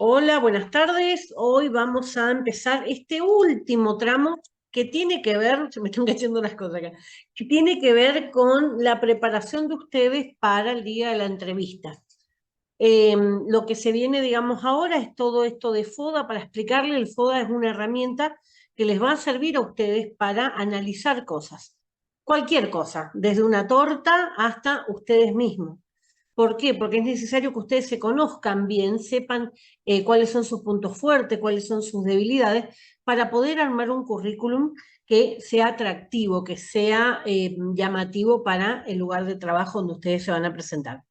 Hola, buenas tardes. Hoy vamos a empezar este último tramo que tiene que ver, se me están cayendo las cosas acá, que tiene que ver con la preparación de ustedes para el día de la entrevista. Lo que se viene, digamos, ahora es todo esto de FODA. Para explicarle, el FODA es una herramienta que les va a servir a ustedes para analizar cosas. Cualquier cosa, desde una torta hasta ustedes mismos. ¿Por qué? Porque es necesario que ustedes se conozcan bien, sepan cuáles son sus puntos fuertes, cuáles son sus debilidades, para poder armar un currículum que sea atractivo, que sea llamativo para el lugar de trabajo donde ustedes se van a presentar.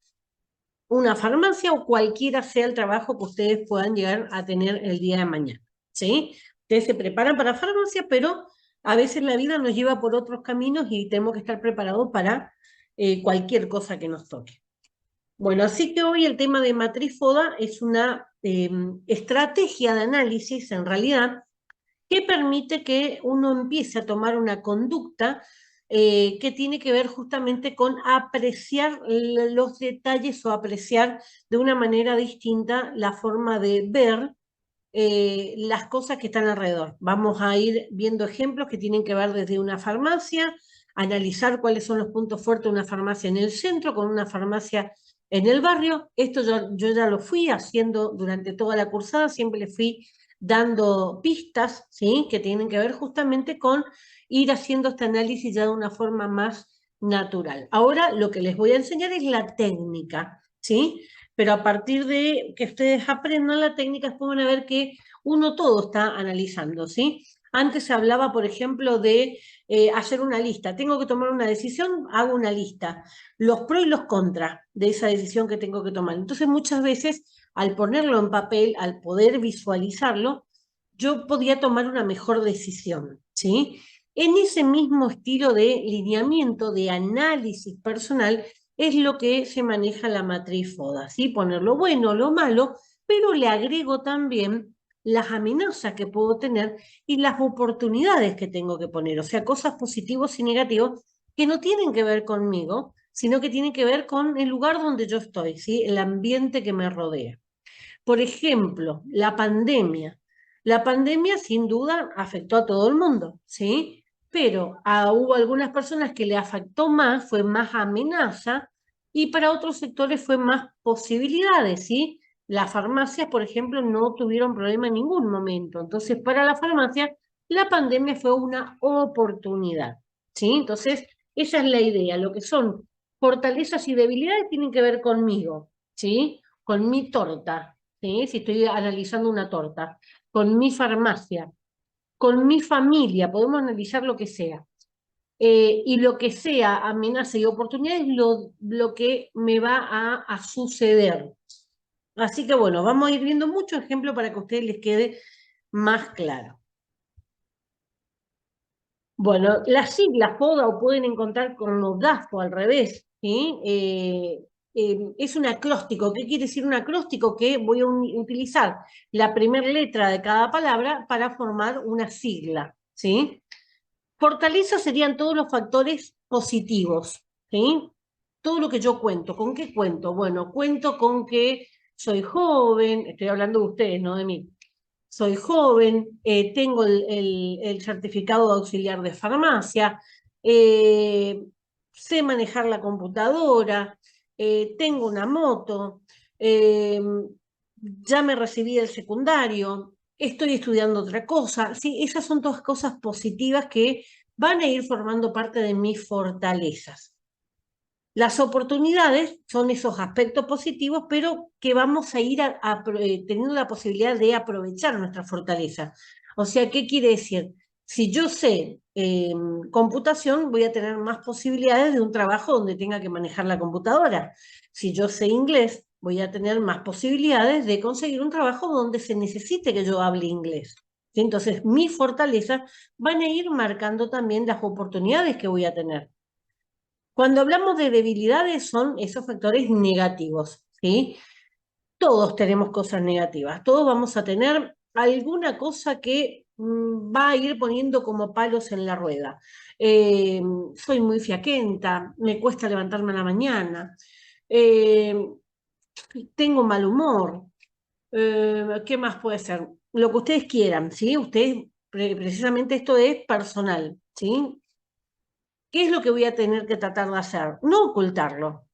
Una farmacia o cualquiera sea el trabajo que ustedes puedan llegar a tener el día de mañana, ¿sí? Ustedes se preparan para farmacia, pero a veces la vida nos lleva por otros caminos y tenemos que estar preparados para cualquier cosa que nos toque. Bueno, así que hoy el tema de matriz FODA es una estrategia de análisis, en realidad, que permite que uno empiece a tomar una conducta que tiene que ver justamente con apreciar los detalles o apreciar de una manera distinta la forma de ver las cosas que están alrededor. Vamos a ir viendo ejemplos que tienen que ver desde una farmacia, analizar cuáles son los puntos fuertes de una farmacia en el centro, con una farmacia en el barrio. Esto yo ya lo fui haciendo durante toda la cursada, siempre le fui dando pistas, ¿sí? Que tienen que ver justamente con ir haciendo este análisis ya de una forma más natural. Ahora lo que les voy a enseñar es la técnica, ¿sí? Pero a partir de que ustedes aprendan la técnica, después van a ver que uno todo está analizando, ¿sí? Antes se hablaba, por ejemplo, de hacer una lista. Tengo que tomar una decisión, hago una lista. Los pros y los contras de esa decisión que tengo que tomar. Entonces, muchas veces, al ponerlo en papel, al poder visualizarlo, yo podía tomar una mejor decisión, ¿sí? En ese mismo estilo de lineamiento, de análisis personal, es lo que se maneja la matriz FODA, ¿sí? Poner lo bueno, lo malo, pero le agrego también las amenazas que puedo tener y las oportunidades que tengo que poner, o sea, cosas positivas y negativas que no tienen que ver conmigo, sino que tienen que ver con el lugar donde yo estoy, ¿sí? El ambiente que me rodea. Por ejemplo, la pandemia. La pandemia sin duda afectó a todo el mundo, ¿sí? Pero hubo algunas personas que le afectó más, fue más amenaza, y para otros sectores fue más posibilidades, ¿sí? Las farmacias, por ejemplo, no tuvieron problema en ningún momento. Entonces, para la farmacia, la pandemia fue una oportunidad, ¿sí? Entonces, esa es la idea. Lo que son fortalezas y debilidades tienen que ver conmigo, ¿sí? Con mi torta, ¿sí? Si estoy analizando una torta, con mi farmacia, con mi familia, podemos analizar lo que sea. Y lo que sea amenaza y oportunidad es lo que me va a suceder. Así que bueno, vamos a ir viendo muchos ejemplos para que a ustedes les quede más claro. Bueno, las siglas PODA o pueden encontrar con los DAFO al revés, ¿sí? Es un acróstico. ¿Qué quiere decir un acróstico? Que voy a utilizar la primera letra de cada palabra para formar una sigla, ¿sí? Fortaleza serían todos los factores positivos, ¿sí? Todo lo que yo cuento. ¿Con qué cuento? Bueno, cuento con que soy joven, estoy hablando de ustedes, no de mí. Soy joven, tengo el certificado de auxiliar de farmacia, eh, sé manejar la computadora, tengo una moto, eh, ya me recibí del secundario, estoy estudiando otra cosa. Sí, esas son todas cosas positivas que van a ir formando parte de mis fortalezas. Las oportunidades son esos aspectos positivos, pero que vamos a ir teniendo la posibilidad de aprovechar nuestra fortaleza. O sea, ¿qué quiere decir? Si yo sé computación, voy a tener más posibilidades de un trabajo donde tenga que manejar la computadora. Si yo sé inglés, voy a tener más posibilidades de conseguir un trabajo donde se necesite que yo hable inglés. ¿Sí? Entonces, mis fortalezas van a ir marcando también las oportunidades que voy a tener. Cuando hablamos de debilidades son esos factores negativos, ¿sí? Todos tenemos cosas negativas, todos vamos a tener alguna cosa que va a ir poniendo como palos en la rueda. Eh, Soy muy fiaquenta, me cuesta levantarme a la mañana, eh, tengo mal humor, ¿Qué más puede ser? Lo que ustedes quieran, ¿sí? Ustedes, precisamente esto es personal, ¿sí? ¿Qué es lo que voy a tener que tratar de hacer? No ocultarlo.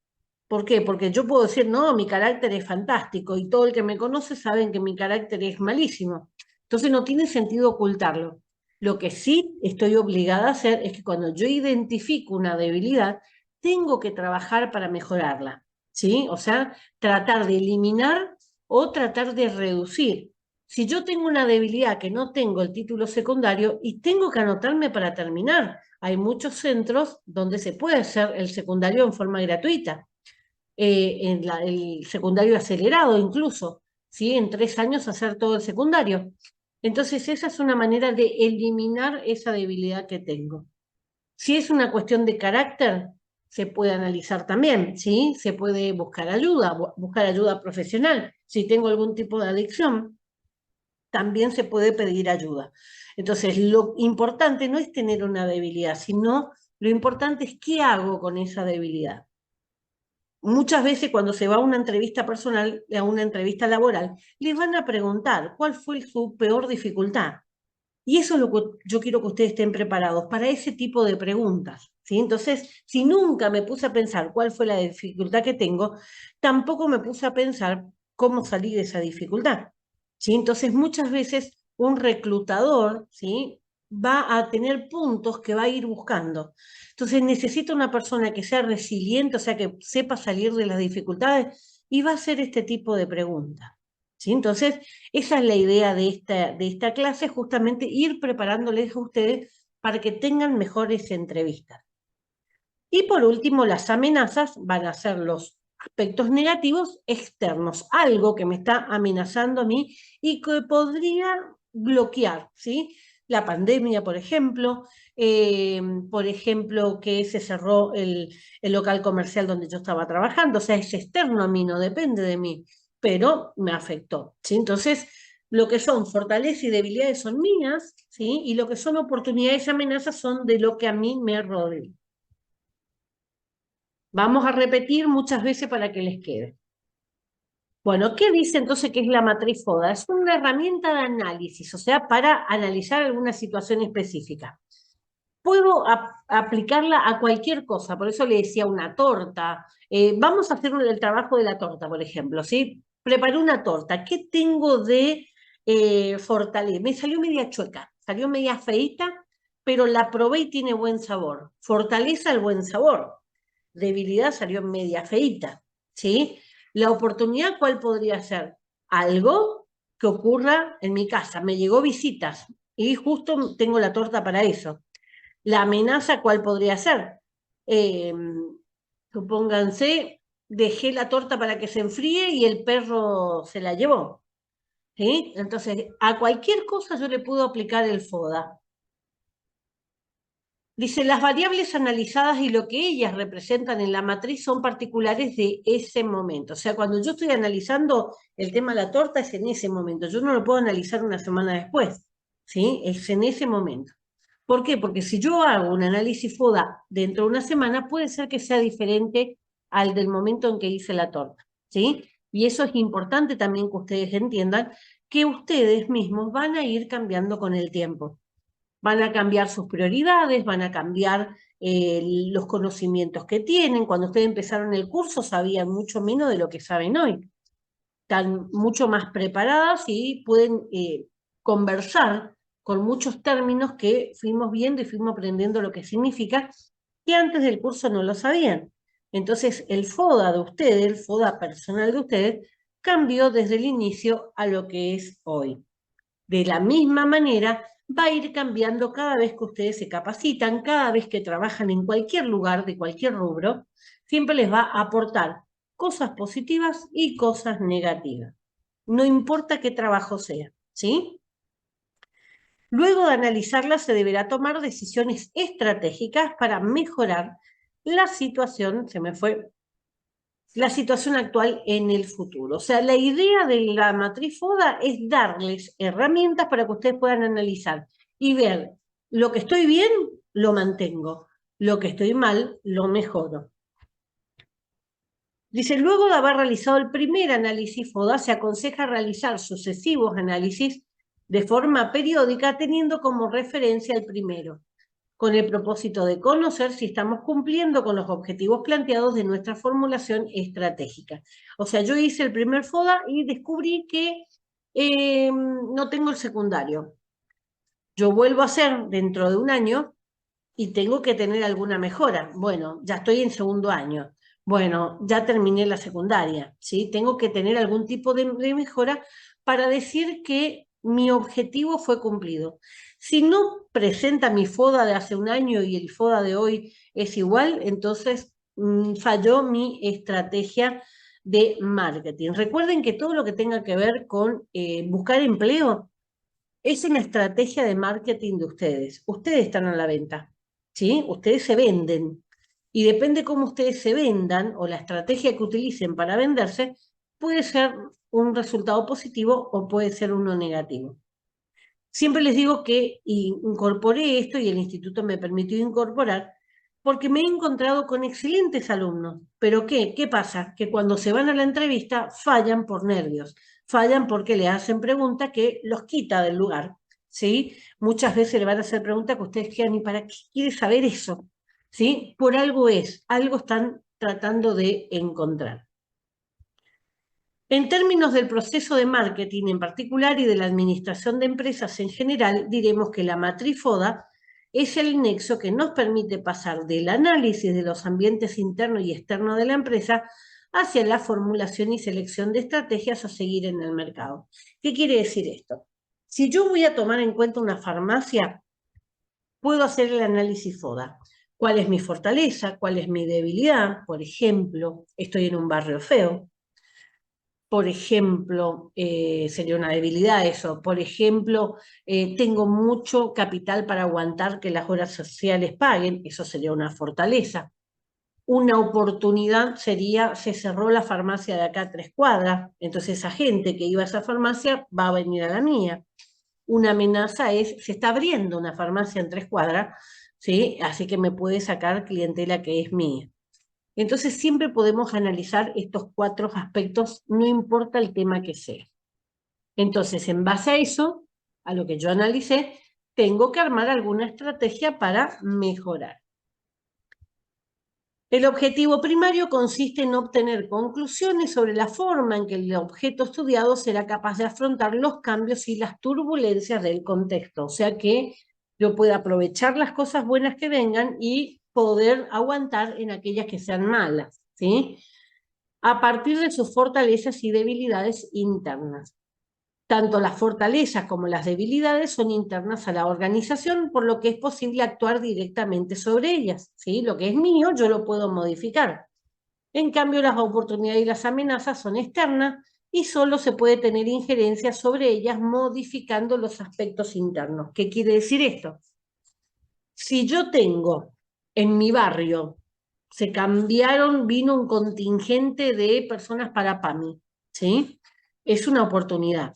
¿Por qué? Porque yo puedo decir, no, mi carácter es fantástico y todo el que me conoce saben que mi carácter es malísimo. Entonces no tiene sentido ocultarlo. Lo que sí estoy obligada a hacer es que cuando yo identifico una debilidad, tengo que trabajar para mejorarla, ¿sí? O sea, tratar de eliminar o tratar de reducir. Si yo tengo una debilidad que no tengo el título secundario y tengo que anotarme para terminar, hay muchos centros donde se puede hacer el secundario en forma gratuita, el secundario acelerado incluso, ¿sí? En 3 años hacer todo el secundario. Entonces, esa es una manera de eliminar esa debilidad que tengo. Si es una cuestión de carácter, se puede analizar también, ¿sí? Se puede buscar ayuda profesional. Si tengo algún tipo de adicción, también se puede pedir ayuda. Entonces, lo importante no es tener una debilidad, sino lo importante es qué hago con esa debilidad. Muchas veces cuando se va a una entrevista personal, a una entrevista laboral, les van a preguntar cuál fue su peor dificultad. Y eso es lo que yo quiero que ustedes estén preparados para ese tipo de preguntas, ¿sí? Entonces, si nunca me puse a pensar cuál fue la dificultad que tengo, tampoco me puse a pensar cómo salir de esa dificultad, ¿sí? Entonces, muchas veces un reclutador, ¿sí? Va a tener puntos que va a ir buscando. Entonces, necesita una persona que sea resiliente, o sea, que sepa salir de las dificultades y va a hacer este tipo de preguntas, ¿sí? Entonces, esa es la idea de esta clase, justamente ir preparándoles a ustedes para que tengan mejores entrevistas. Y por último, las amenazas van a ser los aspectos negativos externos, algo que me está amenazando a mí y que podría bloquear, ¿sí? La pandemia, por ejemplo, que se cerró el local comercial donde yo estaba trabajando, o sea, es externo a mí, no depende de mí, pero me afectó, ¿sí? Entonces, lo que son fortalezas y debilidades son mías, ¿sí? Y lo que son oportunidades y amenazas son de lo que a mí me rodea. Vamos a repetir muchas veces para que les quede. Bueno, ¿qué dice entonces que es la matriz FODA? Es una herramienta de análisis, o sea, para analizar alguna situación específica. Puedo aplicarla a cualquier cosa, por eso le decía una torta. Vamos a hacer el trabajo de la torta, por ejemplo, ¿sí? Preparé una torta. ¿Qué tengo de fortaleza? Me salió media chueca, salió media feíta, pero la probé y tiene buen sabor. Fortaleza el buen sabor. Debilidad salió media feíta, ¿sí? La oportunidad, ¿cuál podría ser? Algo que ocurra en mi casa. Me llegó visitas y justo tengo la torta para eso. La amenaza, ¿cuál podría ser? Eh, Supónganse, dejé la torta para que se enfríe y el perro se la llevó, ¿sí? Entonces, a cualquier cosa yo le puedo aplicar el FODA. Dice, las variables analizadas y lo que ellas representan en la matriz son particulares de ese momento. O sea, cuando yo estoy analizando el tema de la torta es en ese momento. Yo no lo puedo analizar una semana después, ¿sí? Es en ese momento. ¿Por qué? Porque si yo hago un análisis FODA dentro de una semana, puede ser que sea diferente al del momento en que hice la torta, ¿sí? Y eso es importante también que ustedes entiendan que ustedes mismos van a ir cambiando con el tiempo. Van a cambiar sus prioridades, van a cambiar los conocimientos que tienen. Cuando ustedes empezaron el curso sabían mucho menos de lo que saben hoy. Están mucho más preparadas y pueden conversar con muchos términos que fuimos viendo y fuimos aprendiendo lo que significa, que antes del curso no lo sabían. Entonces, el FODA de ustedes, el FODA personal de ustedes, cambió desde el inicio a lo que es hoy. De la misma manera, va a ir cambiando cada vez que ustedes se capacitan, cada vez que trabajan en cualquier lugar, de cualquier rubro, siempre les va a aportar cosas positivas y cosas negativas. No importa qué trabajo sea, ¿sí? Luego de analizarla, se deberá tomar decisiones estratégicas para mejorar la situación, se me fue, la situación actual en el futuro. O sea, la idea de la matriz FODA es darles herramientas para que ustedes puedan analizar y ver lo que estoy bien, lo mantengo, lo que estoy mal, lo mejoro. Dice, luego de haber realizado el primer análisis FODA, se aconseja realizar sucesivos análisis de forma periódica, teniendo como referencia el primero, con el propósito de conocer si estamos cumpliendo con los objetivos planteados de nuestra formulación estratégica. O sea, yo hice el primer FODA y descubrí que no tengo el secundario. Yo vuelvo a hacer dentro de un año y tengo que tener alguna mejora. Bueno, ya estoy en segundo año. Bueno, ya terminé la secundaria, ¿sí? Tengo que tener algún tipo de mejora para decir que mi objetivo fue cumplido. Si no presenta mi FODA de hace un año y el FODA de hoy es igual, entonces falló mi estrategia de marketing. Recuerden que todo lo que tenga que ver con buscar empleo es una estrategia de marketing de ustedes. Ustedes están a la venta, ¿sí? Ustedes se venden. Y depende cómo ustedes se vendan o la estrategia que utilicen para venderse, puede ser un resultado positivo o puede ser uno negativo. Siempre les digo que incorporé esto y el instituto me permitió incorporar porque me he encontrado con excelentes alumnos. ¿Pero qué? ¿Qué pasa? Que cuando se van a la entrevista fallan por nervios, fallan porque le hacen preguntas que los quita del lugar, ¿sí? Muchas veces le van a hacer preguntas que ustedes quedan, ¿y para qué quiere saber eso? ¿Sí? Por algo es, algo están tratando de encontrar. En términos del proceso de marketing en particular y de la administración de empresas en general, diremos que la matriz FODA es el nexo que nos permite pasar del análisis de los ambientes internos y externos de la empresa hacia la formulación y selección de estrategias a seguir en el mercado. ¿Qué quiere decir esto? Si yo voy a tomar en cuenta una farmacia, puedo hacer el análisis FODA. ¿Cuál es mi fortaleza? ¿Cuál es mi debilidad? Por ejemplo, estoy en un barrio feo. Por ejemplo, sería una debilidad eso. Por ejemplo, tengo mucho capital para aguantar que las horas sociales paguen, eso sería una fortaleza. Una oportunidad sería, se cerró la farmacia de acá a 3 cuadras, entonces esa gente que iba a esa farmacia va a venir a la mía. Una amenaza es, se está abriendo una farmacia en 3 cuadras, ¿sí? Así que me puede sacar clientela que es mía. Entonces siempre podemos analizar estos 4 aspectos, no importa el tema que sea. Entonces, en base a eso, a lo que yo analicé, tengo que armar alguna estrategia para mejorar. El objetivo primario consiste en obtener conclusiones sobre la forma en que el objeto estudiado será capaz de afrontar los cambios y las turbulencias del contexto. O sea que yo pueda aprovechar las cosas buenas que vengan y poder aguantar en aquellas que sean malas, ¿sí? A partir de sus fortalezas y debilidades internas. Tanto las fortalezas como las debilidades son internas a la organización, por lo que es posible actuar directamente sobre ellas, ¿sí? Lo que es mío yo lo puedo modificar. En cambio, las oportunidades y las amenazas son externas y solo se puede tener injerencia sobre ellas modificando los aspectos internos. ¿Qué quiere decir esto? Si yo tengo en mi barrio, se cambiaron, vino un contingente de personas para PAMI, ¿sí? Es una oportunidad,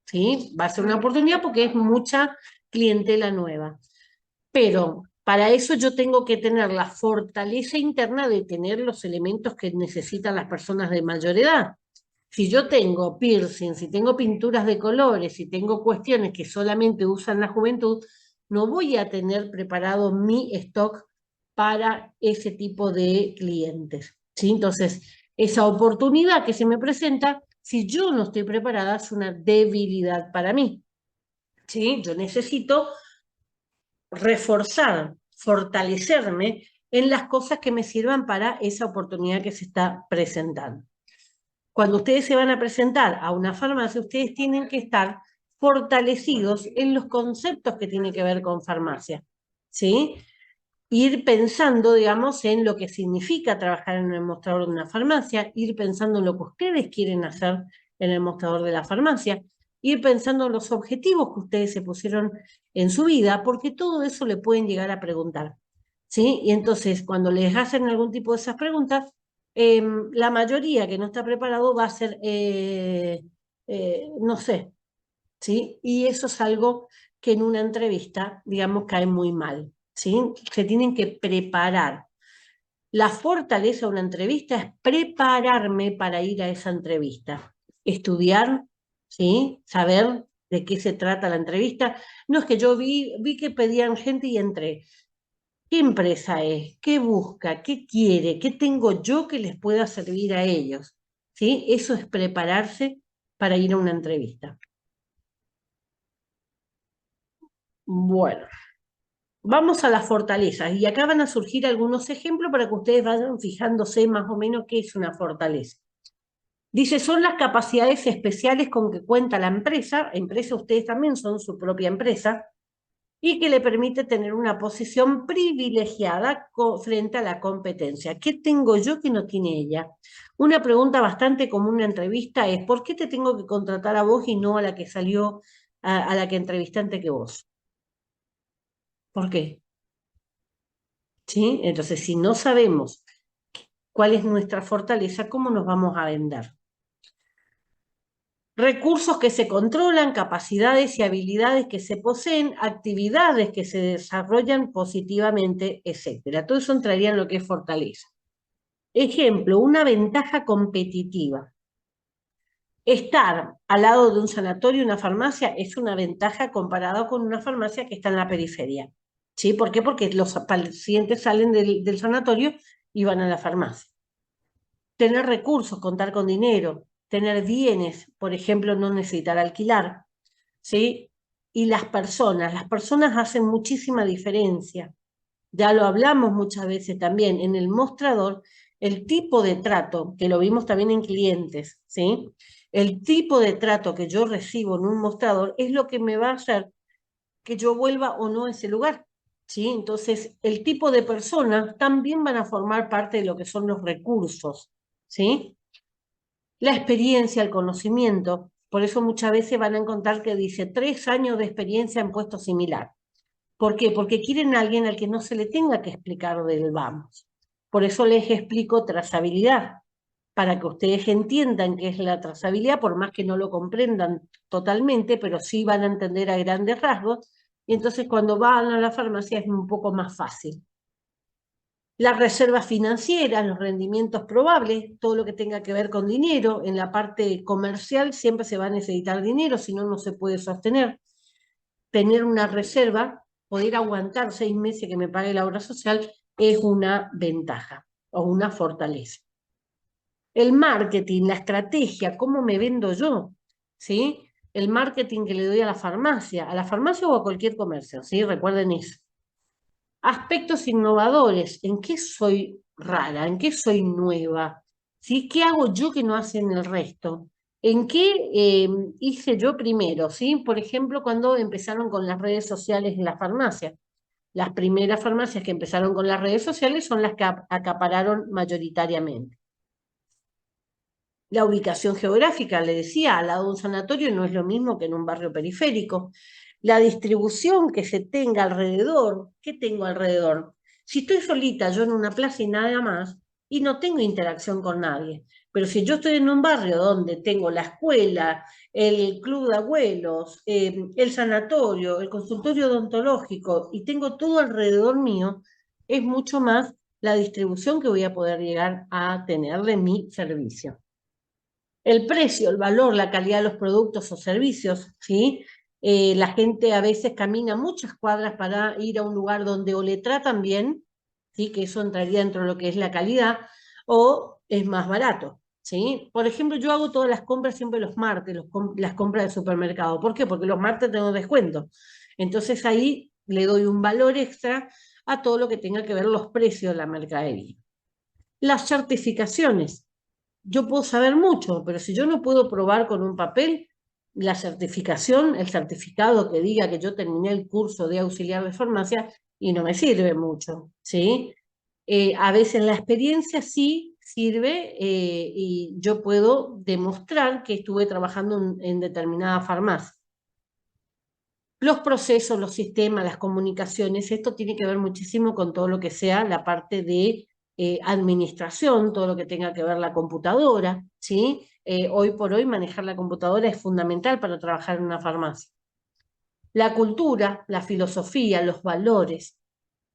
¿sí? Va a ser una oportunidad porque es mucha clientela nueva. Pero para eso yo tengo que tener la fortaleza interna de tener los elementos que necesitan las personas de mayor edad. Si yo tengo piercing, si tengo pinturas de colores, si tengo cuestiones que solamente usan la juventud, no voy a tener preparado mi stock para ese tipo de clientes, ¿sí? Entonces, esa oportunidad que se me presenta, si yo no estoy preparada, es una debilidad para mí, ¿sí? Yo necesito reforzar, fortalecerme en las cosas que me sirvan para esa oportunidad que se está presentando. Cuando ustedes se van a presentar a una farmacia, ustedes tienen que estar fortalecidos en los conceptos que tienen que ver con farmacia, ¿sí? Ir pensando, digamos, en lo que significa trabajar en el mostrador de una farmacia, ir pensando en lo que ustedes quieren hacer en el mostrador de la farmacia, ir pensando en los objetivos que ustedes se pusieron en su vida, porque todo eso le pueden llegar a preguntar, ¿sí? Y entonces, cuando les hacen algún tipo de esas preguntas, la mayoría que no está preparado va a ser, no sé, ¿sí? Y eso es algo que en una entrevista, digamos, cae muy mal, ¿sí? Se tienen que preparar. La fortaleza de una entrevista es prepararme para ir a esa entrevista. Estudiar, ¿sí? Saber de qué se trata la entrevista. No es que yo vi que pedían gente y entré. ¿Qué empresa es? ¿Qué busca? ¿Qué quiere? ¿Qué tengo yo que les pueda servir a ellos? ¿Sí? Eso es prepararse para ir a una entrevista. Bueno, vamos a las fortalezas y acá van a surgir algunos ejemplos para que ustedes vayan fijándose más o menos qué es una fortaleza. Dice, son las capacidades especiales con que cuenta la empresa ustedes también son su propia empresa, y que le permite tener una posición privilegiada frente a la competencia. ¿Qué tengo yo que no tiene ella? Una pregunta bastante común en una entrevista es, ¿por qué te tengo que contratar a vos y no a la que salió, a la que entrevisté antes que vos? ¿Por qué? ¿Sí? Entonces, si no sabemos cuál es nuestra fortaleza, ¿cómo nos vamos a vender? Recursos que se controlan, capacidades y habilidades que se poseen, actividades que se desarrollan positivamente, etc. Todo eso entraría en lo que es fortaleza. Ejemplo, una ventaja competitiva. Estar al lado de un sanatorio, una farmacia, es una ventaja comparado con una farmacia que está en la periferia. ¿Sí? ¿Por qué? Porque los pacientes salen del sanatorio y van a la farmacia. Tener recursos, contar con dinero, tener bienes, por ejemplo, no necesitar alquilar, ¿sí? Y las personas hacen muchísima diferencia. Ya lo hablamos muchas veces también en el mostrador, el tipo de trato, que lo vimos también en clientes, ¿sí? El tipo de trato que yo recibo en un mostrador es lo que me va a hacer que yo vuelva o no a ese lugar, ¿sí? Entonces, el tipo de personas también van a formar parte de lo que son los recursos, ¿sí? La experiencia, el conocimiento. Por eso muchas veces van a encontrar que dice 3 años de experiencia en puesto similar. ¿Por qué? Porque quieren a alguien al que no se le tenga que explicar del vamos. Por eso les explico trazabilidad, para que ustedes entiendan qué es la trazabilidad, por más que no lo comprendan totalmente, pero sí van a entender a grandes rasgos. Y entonces cuando van a la farmacia es un poco más fácil. Las reservas financieras, los rendimientos probables, todo lo que tenga que ver con dinero. En la parte comercial siempre se va a necesitar dinero, si no, no se puede sostener. Tener una reserva, poder aguantar 6 meses que me pague la obra social, es una ventaja o una fortaleza. El marketing, la estrategia, cómo me vendo yo, ¿sí? El marketing que le doy a la farmacia o a cualquier comercio, ¿sí? Recuerden eso. Aspectos innovadores, ¿en qué soy rara? ¿En qué soy nueva? ¿Sí? ¿Qué hago yo que no hacen el resto? ¿En qué hice yo primero? ¿Sí? Por ejemplo, cuando empezaron con las redes sociales en la farmacia. Las primeras farmacias que empezaron con las redes sociales son las que acapararon mayoritariamente. La ubicación geográfica, le decía, al lado de un sanatorio no es lo mismo que en un barrio periférico. La distribución que se tenga alrededor, ¿qué tengo alrededor? Si estoy solita, yo en una plaza y nada más, y no tengo interacción con nadie, pero si yo estoy en un barrio donde tengo la escuela, el club de abuelos, el sanatorio, el consultorio odontológico, y tengo todo alrededor mío, es mucho más la distribución que voy a poder llegar a tener de mi servicio. El precio, el valor, la calidad de los productos o servicios, ¿sí? La gente a veces camina muchas cuadras para ir a un lugar donde o le tratan bien, ¿sí? Que eso entraría dentro de lo que es la calidad, o es más barato, ¿sí? Por ejemplo, yo hago todas las compras siempre los martes, las compras del supermercado. ¿Por qué? Porque los martes tengo descuento. Entonces ahí le doy un valor extra a todo lo que tenga que ver los precios de la mercadería. Las certificaciones. Yo puedo saber mucho, pero si yo no puedo probar con un papel, la certificación, el certificado que diga que yo terminé el curso de auxiliar de farmacia, y no me sirve mucho, ¿sí? A veces la experiencia sí sirve y yo puedo demostrar que estuve trabajando en determinada farmacia. Los procesos, los sistemas, las comunicaciones, esto tiene que ver muchísimo con todo lo que sea la parte de administración, todo lo que tenga que ver la computadora, ¿sí? Hoy por hoy manejar la computadora es fundamental para trabajar en una farmacia. La cultura, la filosofía, los valores.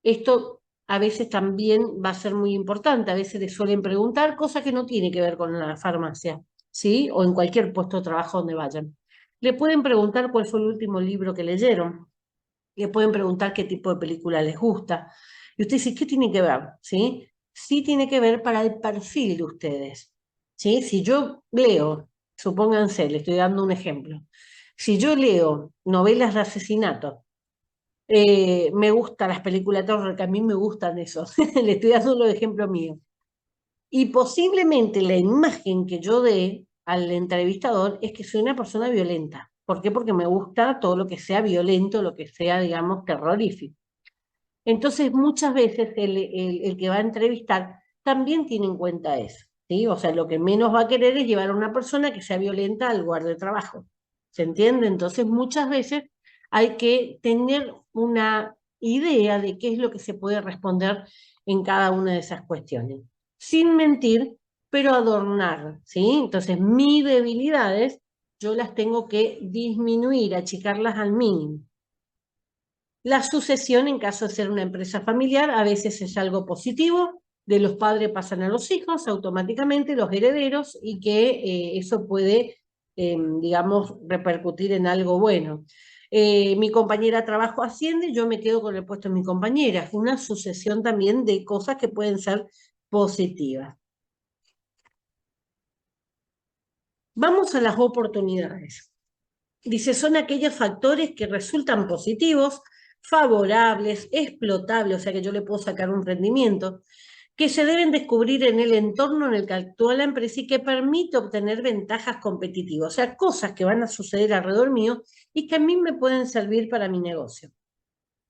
Esto a veces también va a ser muy importante. A veces les suelen preguntar cosas que no tienen que ver con la farmacia, ¿sí? O en cualquier puesto de trabajo donde vayan. Le pueden preguntar cuál fue el último libro que leyeron. Le pueden preguntar qué tipo de película les gusta. Y usted dice, ¿qué tiene que ver? ¿Sí? Sí tiene que ver para el perfil de ustedes. ¿Sí? Si yo leo, supónganse, le estoy dando un ejemplo. Si yo leo novelas de asesinato, me gustan las películas de terror, que a mí me gustan eso. Le estoy dando un ejemplo mío. Y posiblemente la imagen que yo dé al entrevistador es que soy una persona violenta. ¿Por qué? Porque me gusta todo lo que sea violento, lo que sea, digamos, terrorífico. Entonces, muchas veces el que va a entrevistar también tiene en cuenta eso, ¿sí? O sea, lo que menos va a querer es llevar a una persona que sea violenta al lugar de trabajo. ¿Se entiende? Entonces, muchas veces hay que tener una idea de qué es lo que se puede responder en cada una de esas cuestiones. Sin mentir, pero adornar, ¿sí? Entonces, mis debilidades yo las tengo que disminuir, achicarlas al mínimo. La sucesión, en caso de ser una empresa familiar, a veces es algo positivo, de los padres pasan a los hijos automáticamente, los herederos, y que eso puede, digamos, repercutir en algo bueno. Mi compañera de trabajo asciende, yo me quedo con el puesto de mi compañera. Es una sucesión también de cosas que pueden ser positivas. Vamos a las oportunidades. Dice, son aquellos factores que resultan positivos, favorables, explotables, o sea que yo le puedo sacar un rendimiento, que se deben descubrir en el entorno en el que actúa la empresa y que permite obtener ventajas competitivas, o sea, cosas que van a suceder alrededor mío y que a mí me pueden servir para mi negocio.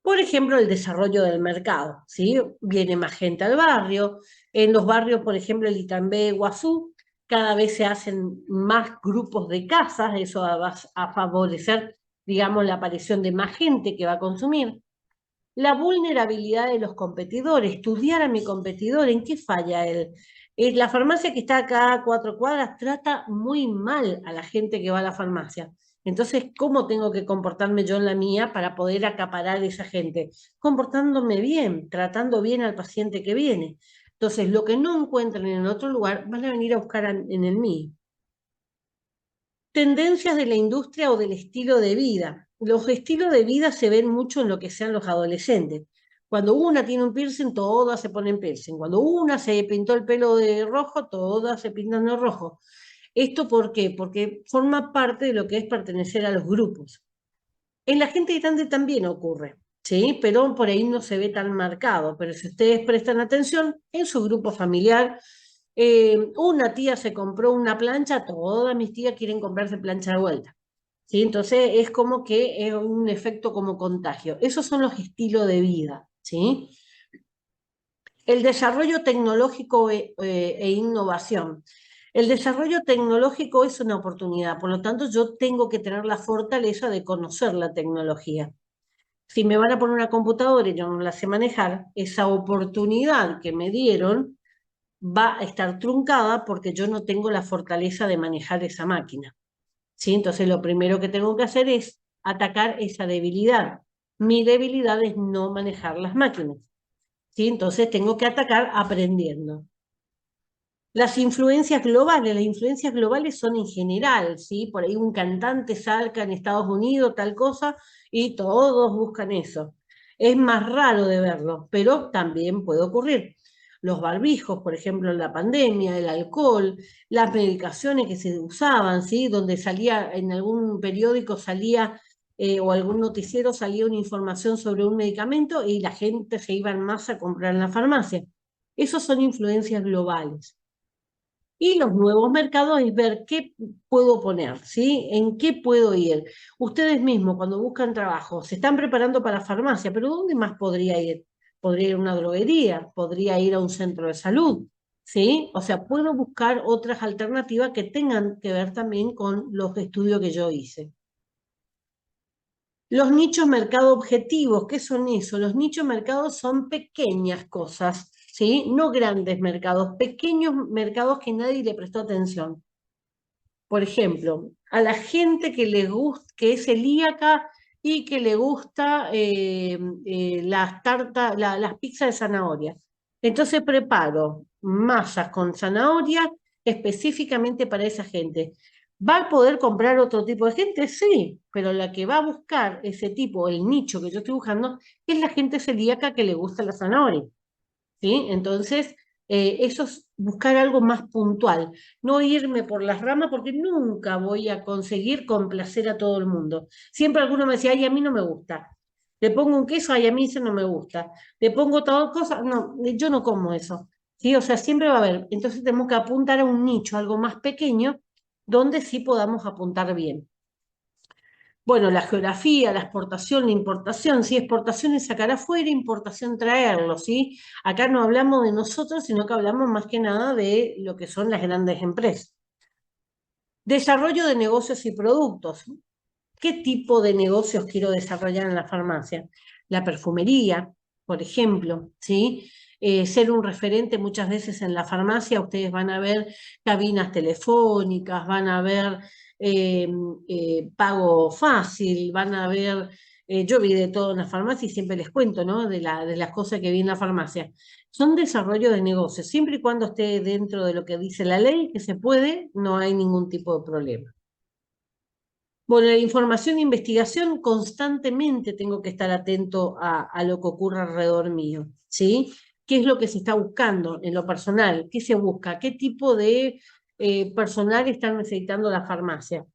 Por ejemplo, el desarrollo del mercado, ¿sí? Viene más gente al barrio. En los barrios, por ejemplo, el Itambé, Guazú, cada vez se hacen más grupos de casas, eso va a favorecer, digamos, la aparición de más gente que va a consumir. La vulnerabilidad de los competidores, estudiar a mi competidor, ¿en qué falla él? La farmacia que está acá a 4 cuadras trata muy mal a la gente que va a la farmacia. Entonces, ¿cómo tengo que comportarme yo en la mía para poder acaparar a esa gente? Comportándome bien, tratando bien al paciente que viene. Entonces, lo que no encuentran en otro lugar, van a venir a buscar en el mío. Tendencias de la industria o del estilo de vida. Los estilos de vida se ven mucho en lo que sean los adolescentes. Cuando una tiene un piercing, todas se ponen piercing. Cuando una se pintó el pelo de rojo, todas se pintan de rojo. ¿Esto por qué? Porque forma parte de lo que es pertenecer a los grupos. En la gente grande también ocurre, ¿sí? Pero por ahí no se ve tan marcado. Pero si ustedes prestan atención, en su grupo familiar, una tía se compró una plancha, todas mis tías quieren comprarse plancha de vuelta, ¿sí? Entonces es como que es un efecto como contagio. Esos son los estilos de vida, ¿sí? El desarrollo tecnológico e innovación. El desarrollo tecnológico es una oportunidad, por lo tanto yo tengo que tener la fortaleza de conocer la tecnología. Si me van a poner una computadora y yo no la sé manejar, esa oportunidad que me dieron va a estar truncada porque yo no tengo la fortaleza de manejar esa máquina, ¿sí? Entonces lo primero que tengo que hacer es atacar esa debilidad. Mi debilidad es no manejar las máquinas, ¿sí? Entonces tengo que atacar aprendiendo. Las influencias globales son en general, ¿sí? Por ahí un cantante salga en Estados Unidos, tal cosa, y todos buscan eso. Es más raro de verlo, pero también puede ocurrir. Los barbijos, por ejemplo, en la pandemia, el alcohol, las medicaciones que se usaban, ¿sí? Donde salía, en algún periódico salía, o algún noticiero salía una información sobre un medicamento y la gente se iba en masa a comprar en la farmacia. Esos son influencias globales. Y los nuevos mercados es ver qué puedo poner, ¿sí? ¿En qué puedo ir? Ustedes mismos, cuando buscan trabajo, se están preparando para farmacia, pero ¿dónde más podría ir? Podría ir a una droguería, podría ir a un centro de salud, ¿sí? O sea, puedo buscar otras alternativas que tengan que ver también con los estudios que yo hice. Los nichos mercado objetivos, ¿qué son eso? Los nichos mercados son pequeñas cosas, ¿sí? No grandes mercados, pequeños mercados que nadie le prestó atención. Por ejemplo, a la gente que les gusta, que es celíaca y que le gusta las pizzas de zanahoria. Entonces preparo masas con zanahoria específicamente para esa gente. ¿Va a poder comprar otro tipo de gente? Sí, pero la que va a buscar ese tipo, el nicho que yo estoy buscando, es la gente celíaca que le gusta la zanahoria. ¿Sí? Entonces, eso es buscar algo más puntual, no irme por las ramas porque nunca voy a conseguir complacer a todo el mundo. Siempre alguno me decía, ay, a mí no me gusta. Le pongo un queso, ay, a mí ese no me gusta. Le pongo otra cosa, no, yo no como eso. ¿Sí? O sea, siempre va a haber. Entonces tenemos que apuntar a un nicho, algo más pequeño, donde sí podamos apuntar bien. Bueno, la geografía, la exportación, la importación, si exportación es sacar afuera, importación traerlo, ¿sí? Acá no hablamos de nosotros, sino que hablamos más que nada de lo que son las grandes empresas. Desarrollo de negocios y productos. ¿Qué tipo de negocios quiero desarrollar en la farmacia? La perfumería, por ejemplo, ¿sí? Ser un referente muchas veces en la farmacia, ustedes van a ver cabinas telefónicas, van a ver eh, pago fácil, van a ver, yo vi de todo en la farmacia y siempre les cuento, ¿no? De las cosas que vi en la farmacia. Son desarrollo de negocios, siempre y cuando esté dentro de lo que dice la ley, que se puede, no hay ningún tipo de problema. Bueno, la información e investigación constantemente tengo que estar atento a lo que ocurre alrededor mío, ¿sí? ¿Qué es lo que se está buscando en lo personal? ¿Qué se busca? ¿Qué tipo de personal están necesitando la farmacia?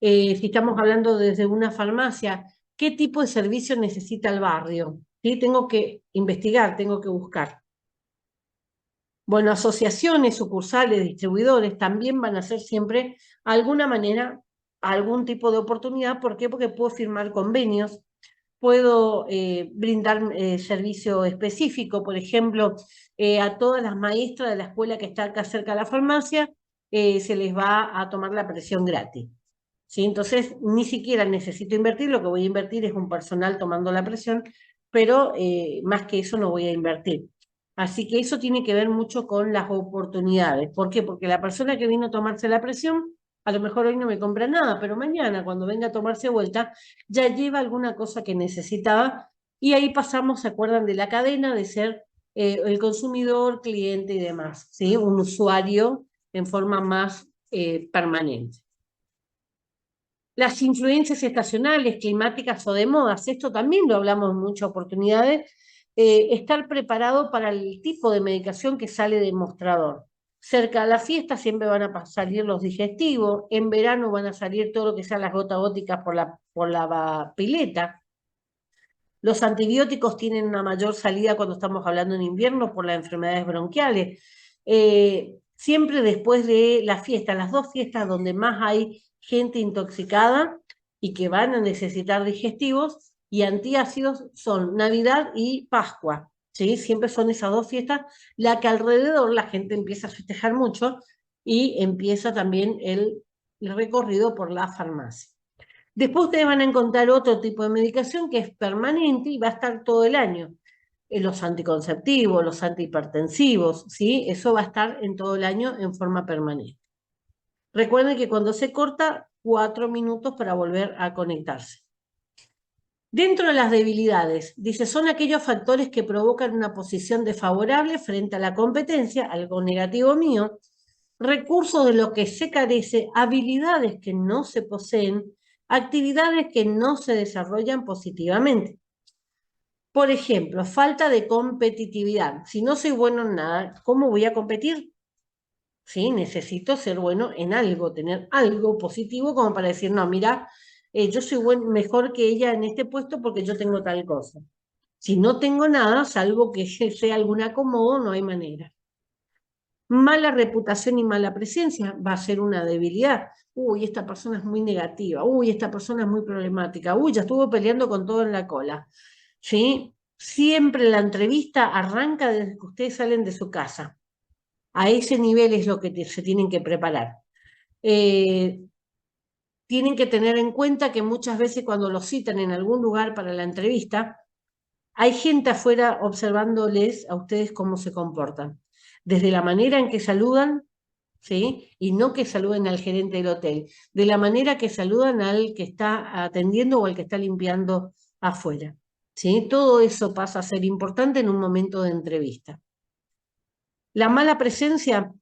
Si estamos hablando desde una farmacia, ¿qué tipo de servicio necesita el barrio? ¿Sí? Tengo que investigar, tengo que buscar. Bueno, asociaciones, sucursales, distribuidores también van a ser siempre, de alguna manera, algún tipo de oportunidad. ¿Por qué? Porque puedo firmar convenios, puedo brindar servicio específico, por ejemplo, a todas las maestras de la escuela que está acá cerca de la farmacia, se les va a tomar la presión gratis. ¿Sí? Entonces, ni siquiera necesito invertir, lo que voy a invertir es un personal tomando la presión, pero más que eso no voy a invertir. Así que eso tiene que ver mucho con las oportunidades. ¿Por qué? Porque la persona que vino a tomarse la presión, a lo mejor hoy no me compra nada, pero mañana cuando venga a tomarse vuelta, ya lleva alguna cosa que necesitaba y ahí pasamos, ¿se acuerdan de la cadena de ser el consumidor, cliente y demás? ¿Sí? Un usuario en forma más permanente. Las influencias estacionales, climáticas o de modas, esto también lo hablamos en muchas oportunidades, estar preparado para el tipo de medicación que sale del mostrador. Cerca de la fiesta siempre van a salir los digestivos, en verano van a salir todo lo que sean las gotas góticas por la pileta. Los antibióticos tienen una mayor salida cuando estamos hablando en invierno por las enfermedades bronquiales. Siempre después de la fiesta, las dos fiestas donde más hay gente intoxicada y que van a necesitar digestivos y antiácidos son Navidad y Pascua. ¿Sí? Siempre son esas dos fiestas la que alrededor la gente empieza a festejar mucho y empieza también el recorrido por la farmacia. Después ustedes van a encontrar otro tipo de medicación que es permanente y va a estar todo el año. Los anticonceptivos, los antihipertensivos, ¿sí? Eso va a estar en todo el año en forma permanente. Recuerden que cuando se corta, 4 minutos para volver a conectarse. Dentro de las debilidades, dice, son aquellos factores que provocan una posición desfavorable frente a la competencia, algo negativo mío, recursos de los que se carece, habilidades que no se poseen, actividades que no se desarrollan positivamente. Por ejemplo, falta de competitividad. Si no soy bueno en nada, ¿cómo voy a competir? ¿Sí? Necesito ser bueno en algo, tener algo positivo como para decir, no, mira, yo soy mejor que ella en este puesto porque yo tengo tal cosa. Si no tengo nada, salvo que sea algún acomodo, no hay manera. Mala reputación y mala presencia va a ser una debilidad. Uy, esta persona es muy negativa. Uy, esta persona es muy problemática. Uy, ya estuvo peleando con todo en la cola. ¿Sí? Siempre la entrevista arranca desde que ustedes salen de su casa. A ese nivel es lo que se tienen que preparar. Tienen que tener en cuenta que muchas veces cuando los citan en algún lugar para la entrevista, hay gente afuera observándoles a ustedes cómo se comportan. Desde la manera en que saludan, ¿sí? Y no que saluden al gerente del hotel, de la manera que saludan al que está atendiendo o al que está limpiando afuera, ¿sí? Todo eso pasa a ser importante en un momento de entrevista. La mala presencia,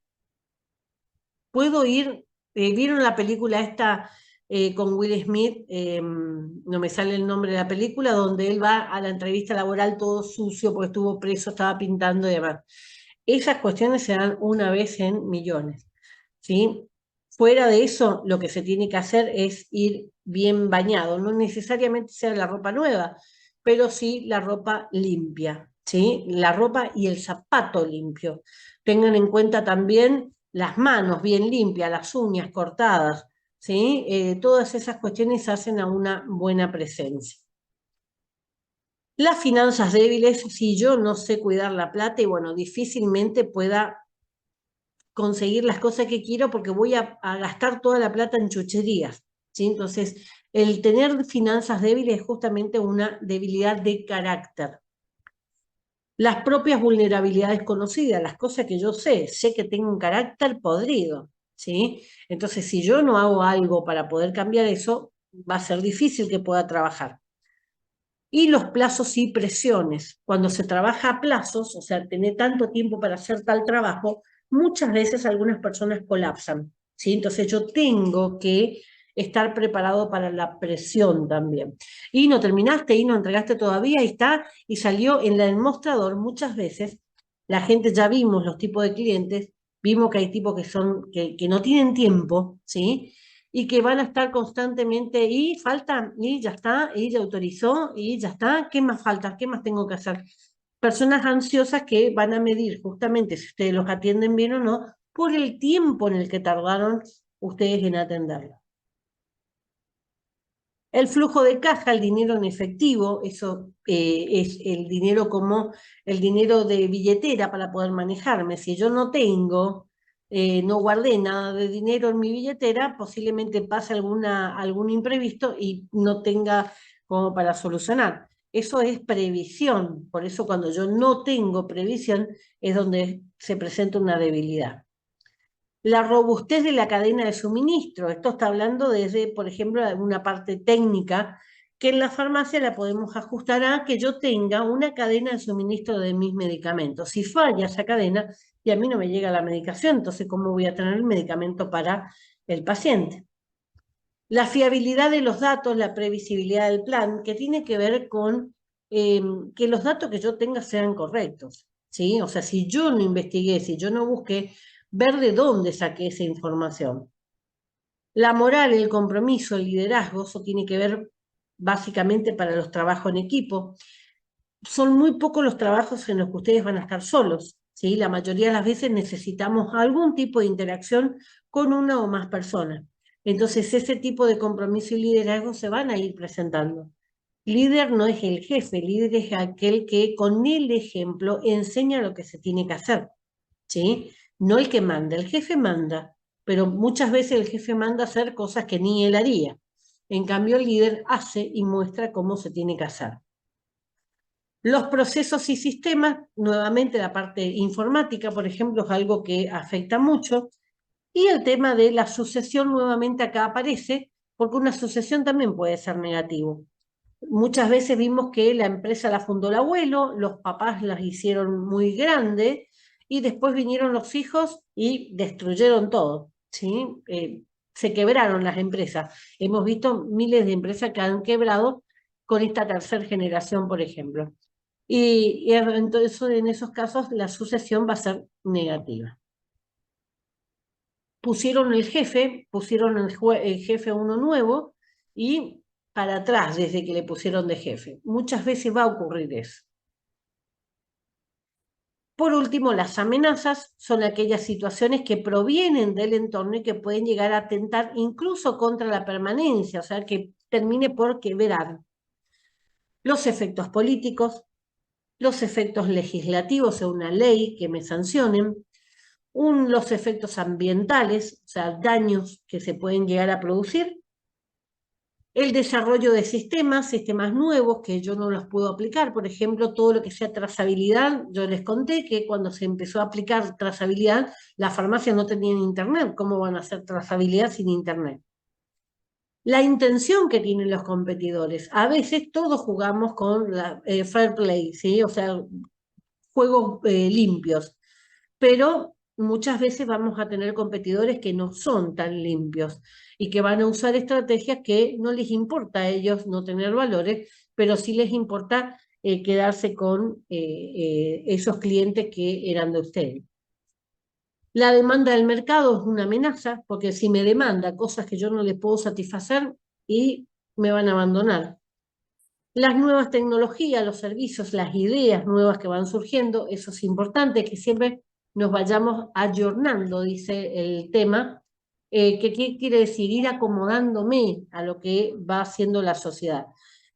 puedo ir, ¿vieron la película esta con Will Smith? No me sale el nombre de la película, donde él va a la entrevista laboral todo sucio porque estuvo preso, estaba pintando y demás. Esas cuestiones se dan una vez en millones, ¿sí? Fuera de eso, lo que se tiene que hacer es ir bien bañado, no necesariamente sea la ropa nueva, pero sí la ropa limpia, ¿sí? La ropa y el zapato limpio. Tengan en cuenta también las manos bien limpias, las uñas cortadas, ¿sí? Todas esas cuestiones hacen a una buena presencia. Las finanzas débiles, si yo no sé cuidar la plata, y bueno, difícilmente pueda conseguir las cosas que quiero porque voy a gastar toda la plata en chucherías, ¿sí? Entonces, el tener finanzas débiles es justamente una debilidad de carácter. Las propias vulnerabilidades conocidas, las cosas que yo sé que tengo un carácter podrido, ¿sí? Entonces, si yo no hago algo para poder cambiar eso, va a ser difícil que pueda trabajar. Y los plazos y presiones. Cuando se trabaja a plazos, o sea, tener tanto tiempo para hacer tal trabajo, muchas veces algunas personas colapsan, ¿sí? Entonces yo tengo que estar preparado para la presión también. Y no terminaste, y no entregaste todavía, y está, y salió en el mostrador muchas veces. La gente, ya vimos los tipos de clientes, vimos que hay tipos que no tienen tiempo, ¿sí? Y que van a estar constantemente, y falta, y ya está, y ya autorizó, y ya está, ¿qué más falta? ¿Qué más tengo que hacer? Personas ansiosas que van a medir justamente si ustedes los atienden bien o no, por el tiempo en el que tardaron ustedes en atenderlo. El flujo de caja, el dinero en efectivo, eso es el dinero como el dinero de billetera para poder manejarme. Si yo no tengo, no guardé nada de dinero en mi billetera, posiblemente pase algún imprevisto y no tenga como para solucionar. Eso es previsión, por eso cuando yo no tengo previsión es donde se presenta una debilidad. La robustez de la cadena de suministro. Esto está hablando desde, por ejemplo, una parte técnica que en la farmacia la podemos ajustar a que yo tenga una cadena de suministro de mis medicamentos. Si falla esa cadena y a mí no me llega la medicación, entonces ¿cómo voy a tener el medicamento para el paciente? La fiabilidad de los datos, la previsibilidad del plan, que tiene que ver con que los datos que yo tenga sean correctos, ¿sí? O sea, si yo no investigué, si yo no busqué, ver de dónde saqué esa información. La moral, el compromiso, el liderazgo, eso tiene que ver básicamente para los trabajos en equipo. Son muy pocos los trabajos en los que ustedes van a estar solos, ¿sí? La mayoría de las veces necesitamos algún tipo de interacción con una o más personas. Entonces, ese tipo de compromiso y liderazgo se van a ir presentando. Líder no es el jefe, líder es aquel que con el ejemplo enseña lo que se tiene que hacer, ¿sí? No el que manda, el jefe manda, pero muchas veces el jefe manda hacer cosas que ni él haría. En cambio, el líder hace y muestra cómo se tiene que hacer. Los procesos y sistemas, nuevamente la parte informática, por ejemplo, es algo que afecta mucho. Y el tema de la sucesión nuevamente acá aparece, porque una sucesión también puede ser negativo. Muchas veces vimos que la empresa la fundó el abuelo, los papás las hicieron muy grande y después vinieron los hijos y destruyeron todo, ¿sí? Se quebraron las empresas. Hemos visto miles de empresas que han quebrado con esta tercera generación, por ejemplo. Y entonces en esos casos la sucesión va a ser negativa. Pusieron el jefe, pusieron el jefe uno nuevo y para atrás desde que le pusieron de jefe. Muchas veces va a ocurrir eso. Por último, las amenazas son aquellas situaciones que provienen del entorno y que pueden llegar a atentar incluso contra la permanencia, o sea, que termine por quebrar. Los efectos políticos, los efectos legislativos de una ley que me sancionen, los efectos ambientales, o sea, daños que se pueden llegar a producir, El desarrollo de sistemas nuevos que yo no los puedo aplicar. Por ejemplo, todo lo que sea trazabilidad. Yo les conté que cuando se empezó a aplicar trazabilidad, las farmacias no tenían internet. ¿Cómo van a hacer trazabilidad sin internet? La intención que tienen los competidores. A veces todos jugamos con la fair play, ¿sí? O sea, juegos limpios, pero muchas veces vamos a tener competidores que no son tan limpios y que van a usar estrategias que no les importa a ellos no tener valores, pero sí les importa quedarse con esos clientes que eran de ustedes. La demanda del mercado es una amenaza, porque si me demanda cosas que yo no les puedo satisfacer y me van a abandonar. Las nuevas tecnologías, los servicios, las ideas nuevas que van surgiendo, eso es importante, que siempre nos vayamos ayornando, dice el tema, ¿qué quiere decir? Ir acomodándome a lo que va haciendo la sociedad.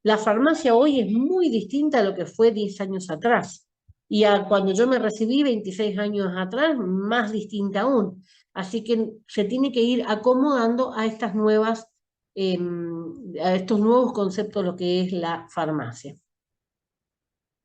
La farmacia hoy es muy distinta a lo que fue 10 años atrás. Y cuando yo me recibí 26 años atrás, más distinta aún. Así que se tiene que ir acomodando a estas nuevas a estos nuevos conceptos, lo que es la farmacia.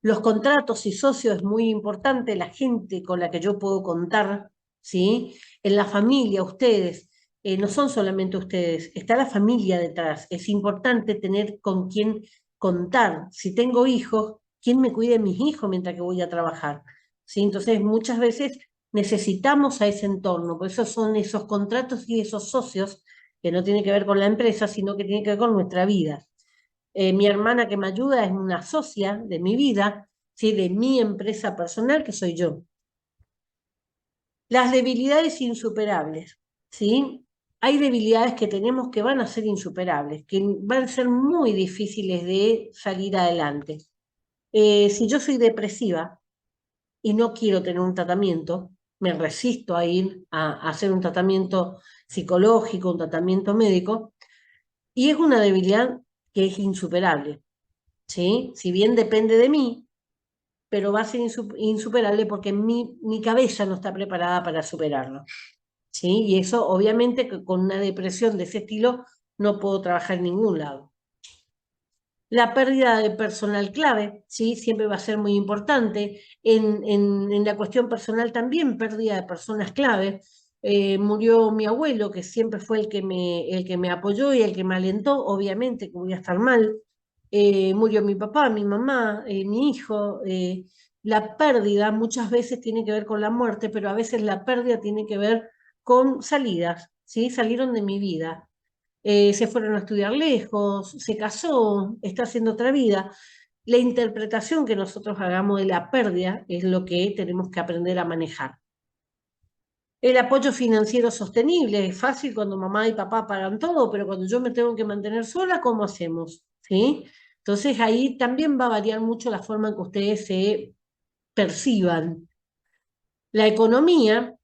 Los contratos y socios es muy importante, la gente con la que yo puedo contar, ¿sí? En la familia, ustedes, no son solamente ustedes, está la familia detrás. Es importante tener con quién contar. Si tengo hijos, ¿quién me cuide de mis hijos mientras que voy a trabajar? ¿Sí? Entonces, muchas veces necesitamos a ese entorno, por eso son esos contratos y esos socios que no tienen que ver con la empresa, sino que tienen que ver con nuestra vida. Mi hermana que me ayuda es una socia de mi vida, ¿sí? De mi empresa personal, que soy yo. Las debilidades insuperables, ¿sí? Hay debilidades que tenemos que van a ser insuperables, que van a ser muy difíciles de salir adelante. Si yo soy depresiva y no quiero tener un tratamiento, me resisto a ir a hacer un tratamiento psicológico, un tratamiento médico, y es una debilidad que es insuperable, ¿sí? Si bien depende de mí, pero va a ser insuperable porque mi cabeza no está preparada para superarlo, ¿sí? Y eso obviamente que con una depresión de ese estilo no puedo trabajar en ningún lado. La pérdida de personal clave, ¿sí? Siempre va a ser muy importante. En la cuestión personal también, pérdida de personas clave. Murió mi abuelo, que siempre fue el que me apoyó y el que me alentó, obviamente que voy a estar mal. Murió mi papá, mi mamá, mi hijo. La pérdida muchas veces tiene que ver con la muerte, pero a veces la pérdida tiene que ver con salidas, ¿sí? Salieron de mi vida, se fueron a estudiar lejos, se casó, está haciendo otra vida. La interpretación que nosotros hagamos de la pérdida es lo que tenemos que aprender a manejar. El apoyo financiero sostenible es fácil cuando mamá y papá pagan todo, pero cuando yo me tengo que mantener sola, ¿cómo hacemos? ¿Sí? Entonces ahí también va a variar mucho la forma en que ustedes se perciban. La economía,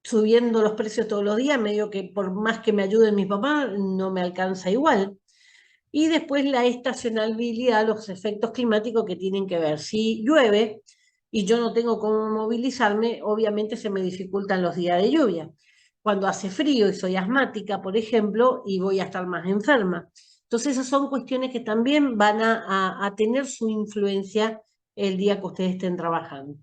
subiendo los precios todos los días, medio que por más que me ayuden mis papás, no me alcanza igual. Y después la estacionalidad, los efectos climáticos que tienen que ver. Si llueve y yo no tengo cómo movilizarme, obviamente se me dificultan los días de lluvia. Cuando hace frío y soy asmática, por ejemplo, y voy a estar más enferma. Entonces esas son cuestiones que también van a tener su influencia el día que ustedes estén trabajando.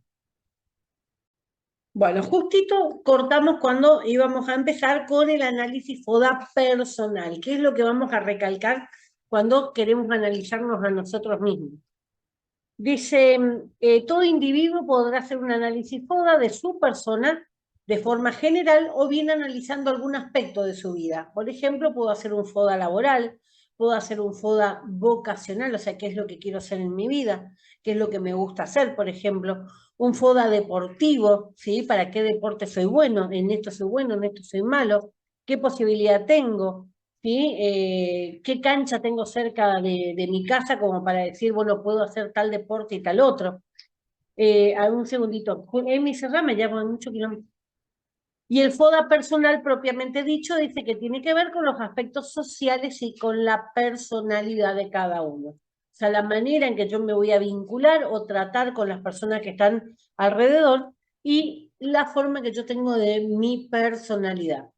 Bueno, justito cortamos cuando íbamos a empezar con el análisis FODA personal, que es lo que vamos a recalcar cuando queremos analizarnos a nosotros mismos. Dice, todo individuo podrá hacer un análisis FODA de su persona de forma general o bien analizando algún aspecto de su vida. Por ejemplo, puedo hacer un FODA laboral, puedo hacer un FODA vocacional, o sea, qué es lo que quiero hacer en mi vida, qué es lo que me gusta hacer, por ejemplo, un FODA deportivo, ¿sí? ¿Para qué deporte soy bueno? En esto soy bueno, en esto soy malo, qué posibilidad tengo, ¿sí? ¿Qué cancha tengo cerca de mi casa como para decir, bueno, puedo hacer tal deporte y tal otro? Un segundito. Emi, cerrame, ya con mucho kilómetro. Y el FODA personal propiamente dicho dice que tiene que ver con los aspectos sociales y con la personalidad de cada uno. O sea, la manera en que yo me voy a vincular o tratar con las personas que están alrededor y la forma que yo tengo de mi personalidad.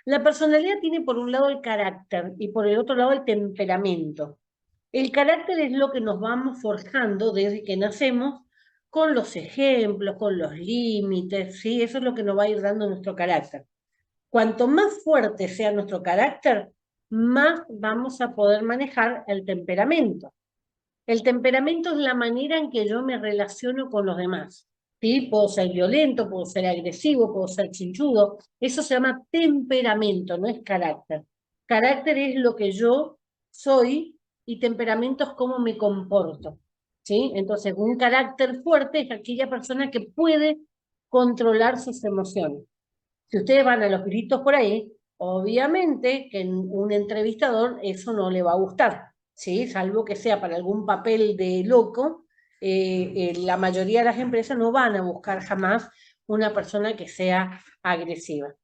La personalidad tiene por un lado el carácter y por el otro lado el temperamento. El carácter es lo que nos vamos forjando desde que nacemos con los ejemplos, con los límites, ¿sí? Eso es lo que nos va a ir dando nuestro carácter. Cuanto más fuerte sea nuestro carácter, más vamos a poder manejar el temperamento. El temperamento es la manera en que yo me relaciono con los demás. ¿Sí? Puedo ser violento, puedo ser agresivo, puedo ser chinchudo. Eso se llama temperamento, no es carácter. Carácter es lo que yo soy y temperamento es cómo me comporto. ¿Sí? Entonces, un carácter fuerte es aquella persona que puede controlar sus emociones. Si ustedes van a los gritos por ahí, obviamente que en un entrevistador eso no le va a gustar, ¿sí? Salvo que sea para algún papel de loco, la mayoría de las empresas no van a buscar jamás una persona que sea agresiva.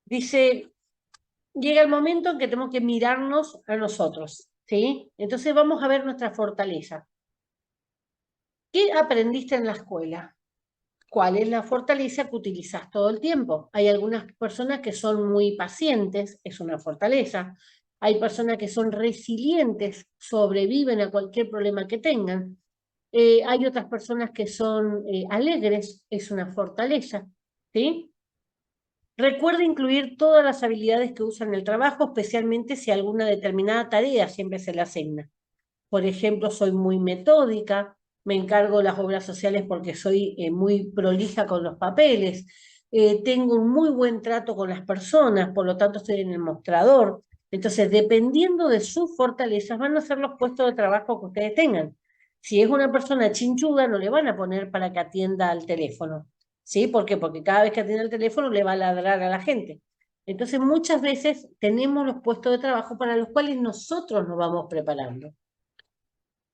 Dice, llega el momento en que tenemos que mirarnos a nosotros, ¿sí? Entonces vamos a ver nuestra fortaleza. ¿Qué aprendiste en la escuela? ¿Cuál es la fortaleza que utilizas todo el tiempo? Hay algunas personas que son muy pacientes, es una fortaleza. Hay personas que son resilientes, sobreviven a cualquier problema que tengan. Hay otras personas que son alegres, es una fortaleza. ¿Sí? Recuerda incluir todas las habilidades que usan en el trabajo, especialmente si alguna determinada tarea siempre se le asigna. Por ejemplo, soy muy metódica, me encargo de las obras sociales porque soy muy prolija con los papeles, tengo un muy buen trato con las personas, por lo tanto estoy en el mostrador. Entonces, dependiendo de sus fortalezas, van a ser los puestos de trabajo que ustedes tengan. Si es una persona chinchuda, no le van a poner para que atienda al teléfono. ¿Sí? ¿Por qué? Porque cada vez que atiende el teléfono le va a ladrar a la gente. Entonces, muchas veces tenemos los puestos de trabajo para los cuales nosotros nos vamos preparando.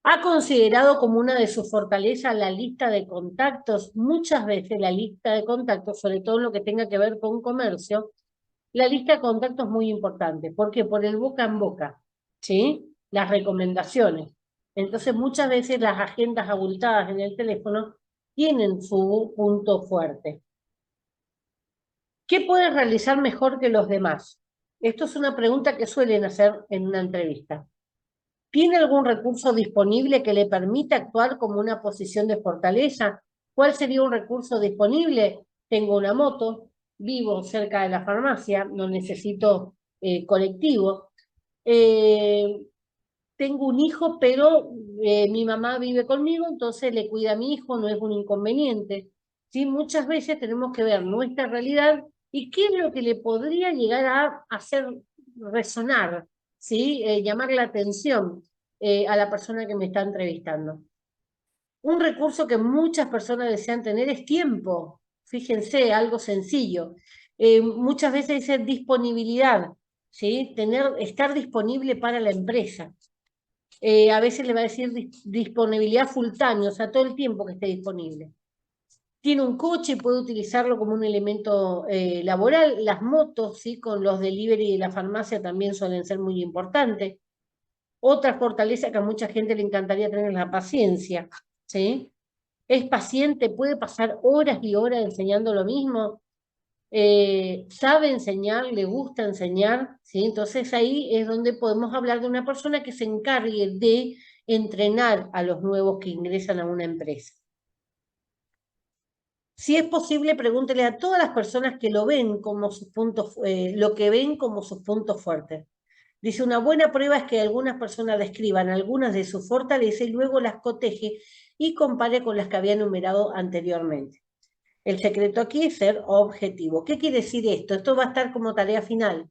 ¿Ha considerado como una de sus fortalezas la lista de contactos? Muchas veces la lista de contactos, sobre todo en lo que tenga que ver con comercio, la lista de contactos es muy importante. ¿Por qué? Por el boca en boca, ¿sí? Las recomendaciones. Entonces, muchas veces las agendas abultadas en el teléfono tienen su punto fuerte. ¿Qué puedes realizar mejor que los demás? Esto es una pregunta que suelen hacer en una entrevista. ¿Tiene algún recurso disponible que le permita actuar como una posición de fortaleza? ¿Cuál sería un recurso disponible? Tengo una moto, vivo cerca de la farmacia, no necesito colectivo. Tengo un hijo, pero mi mamá vive conmigo, entonces le cuida a mi hijo, no es un inconveniente. ¿Sí? Muchas veces tenemos que ver nuestra realidad y qué es lo que le podría llegar a hacer resonar, ¿sí? Llamar la atención a la persona que me está entrevistando. Un recurso que muchas personas desean tener es tiempo. Fíjense, algo sencillo. Muchas veces dice disponibilidad, ¿sí? Estar disponible para la empresa. A veces le va a decir disponibilidad full time, o sea, todo el tiempo que esté disponible. Tiene un coche, puede utilizarlo como un elemento laboral. Las motos, ¿sí? Con los delivery de la farmacia también suelen ser muy importantes. Otra fortaleza que a mucha gente le encantaría tener es la paciencia, ¿sí? Es paciente, puede pasar horas y horas enseñando lo mismo, sabe enseñar, le gusta enseñar, ¿sí? Entonces ahí es donde podemos hablar de una persona que se encargue de entrenar a los nuevos que ingresan a una empresa. Si es posible, pregúntele a todas las personas que lo ven como sus puntos, lo que ven como sus puntos fuertes. Dice, una buena prueba es que algunas personas describan algunas de sus fortalezas y luego las coteje y compare con las que había enumerado anteriormente. El secreto aquí es ser objetivo. ¿Qué quiere decir esto? Esto va a estar como tarea final,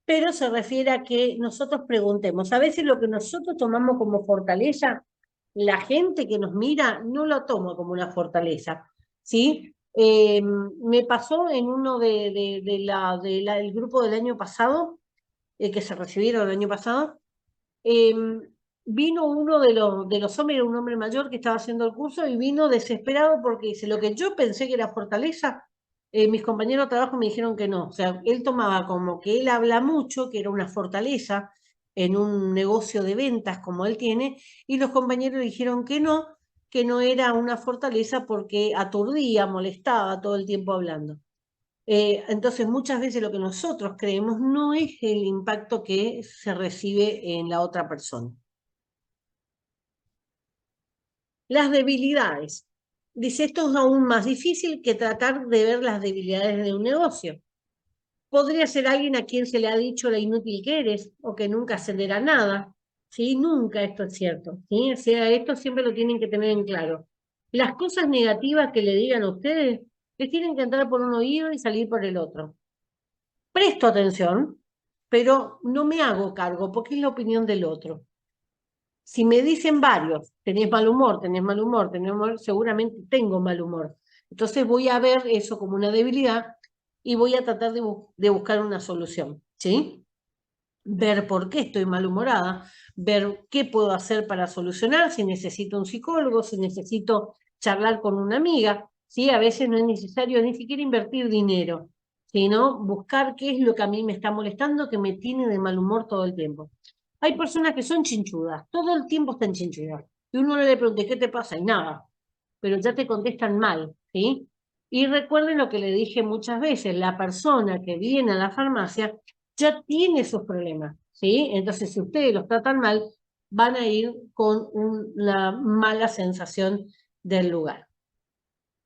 pero se refiere a que nosotros preguntemos. A veces lo que nosotros tomamos como fortaleza, la gente que nos mira no lo toma como una fortaleza, ¿sí? Me pasó en uno del grupo del año pasado, que se recibieron el año pasado, vino uno de los hombres, era un hombre mayor que estaba haciendo el curso y vino desesperado porque dice, lo que yo pensé que era fortaleza, mis compañeros de trabajo me dijeron que no. O sea, él tomaba como que él habla mucho, que era una fortaleza en un negocio de ventas como él tiene, y los compañeros dijeron que no, que no era una fortaleza porque aturdía, molestaba todo el tiempo hablando. Entonces, muchas veces lo que nosotros creemos no es el impacto que se recibe en la otra persona. Las debilidades. Dice, esto es aún más difícil que tratar de ver las debilidades de un negocio. Podría ser alguien a quien se le ha dicho la inútil que eres o que nunca ascenderá a nada. ¿Sí? Nunca esto es cierto. ¿Sí? O sea, esto siempre lo tienen que tener en claro. Las cosas negativas que le digan a ustedes, les tienen que entrar por un oído y salir por el otro. Presto atención, pero no me hago cargo porque es la opinión del otro. Si me dicen varios, tenés mal humor, tenés mal humor, tenés mal humor, seguramente tengo mal humor. Entonces voy a ver eso como una debilidad y voy a tratar de buscar una solución, ¿sí? Ver por qué estoy malhumorada, ver qué puedo hacer para solucionar, si necesito un psicólogo, si necesito charlar con una amiga, ¿sí? A veces no es necesario ni siquiera invertir dinero, sino buscar qué es lo que a mí me está molestando, que me tiene de mal humor todo el tiempo. Hay personas que son chinchudas, todo el tiempo están chinchudas. Y uno le pregunta, ¿qué te pasa? Y nada, pero ya te contestan mal, ¿sí? Y recuerden lo que le dije muchas veces, la persona que viene a la farmacia ya tiene sus problemas, ¿sí? Entonces, si ustedes los tratan mal, van a ir con una mala sensación del lugar.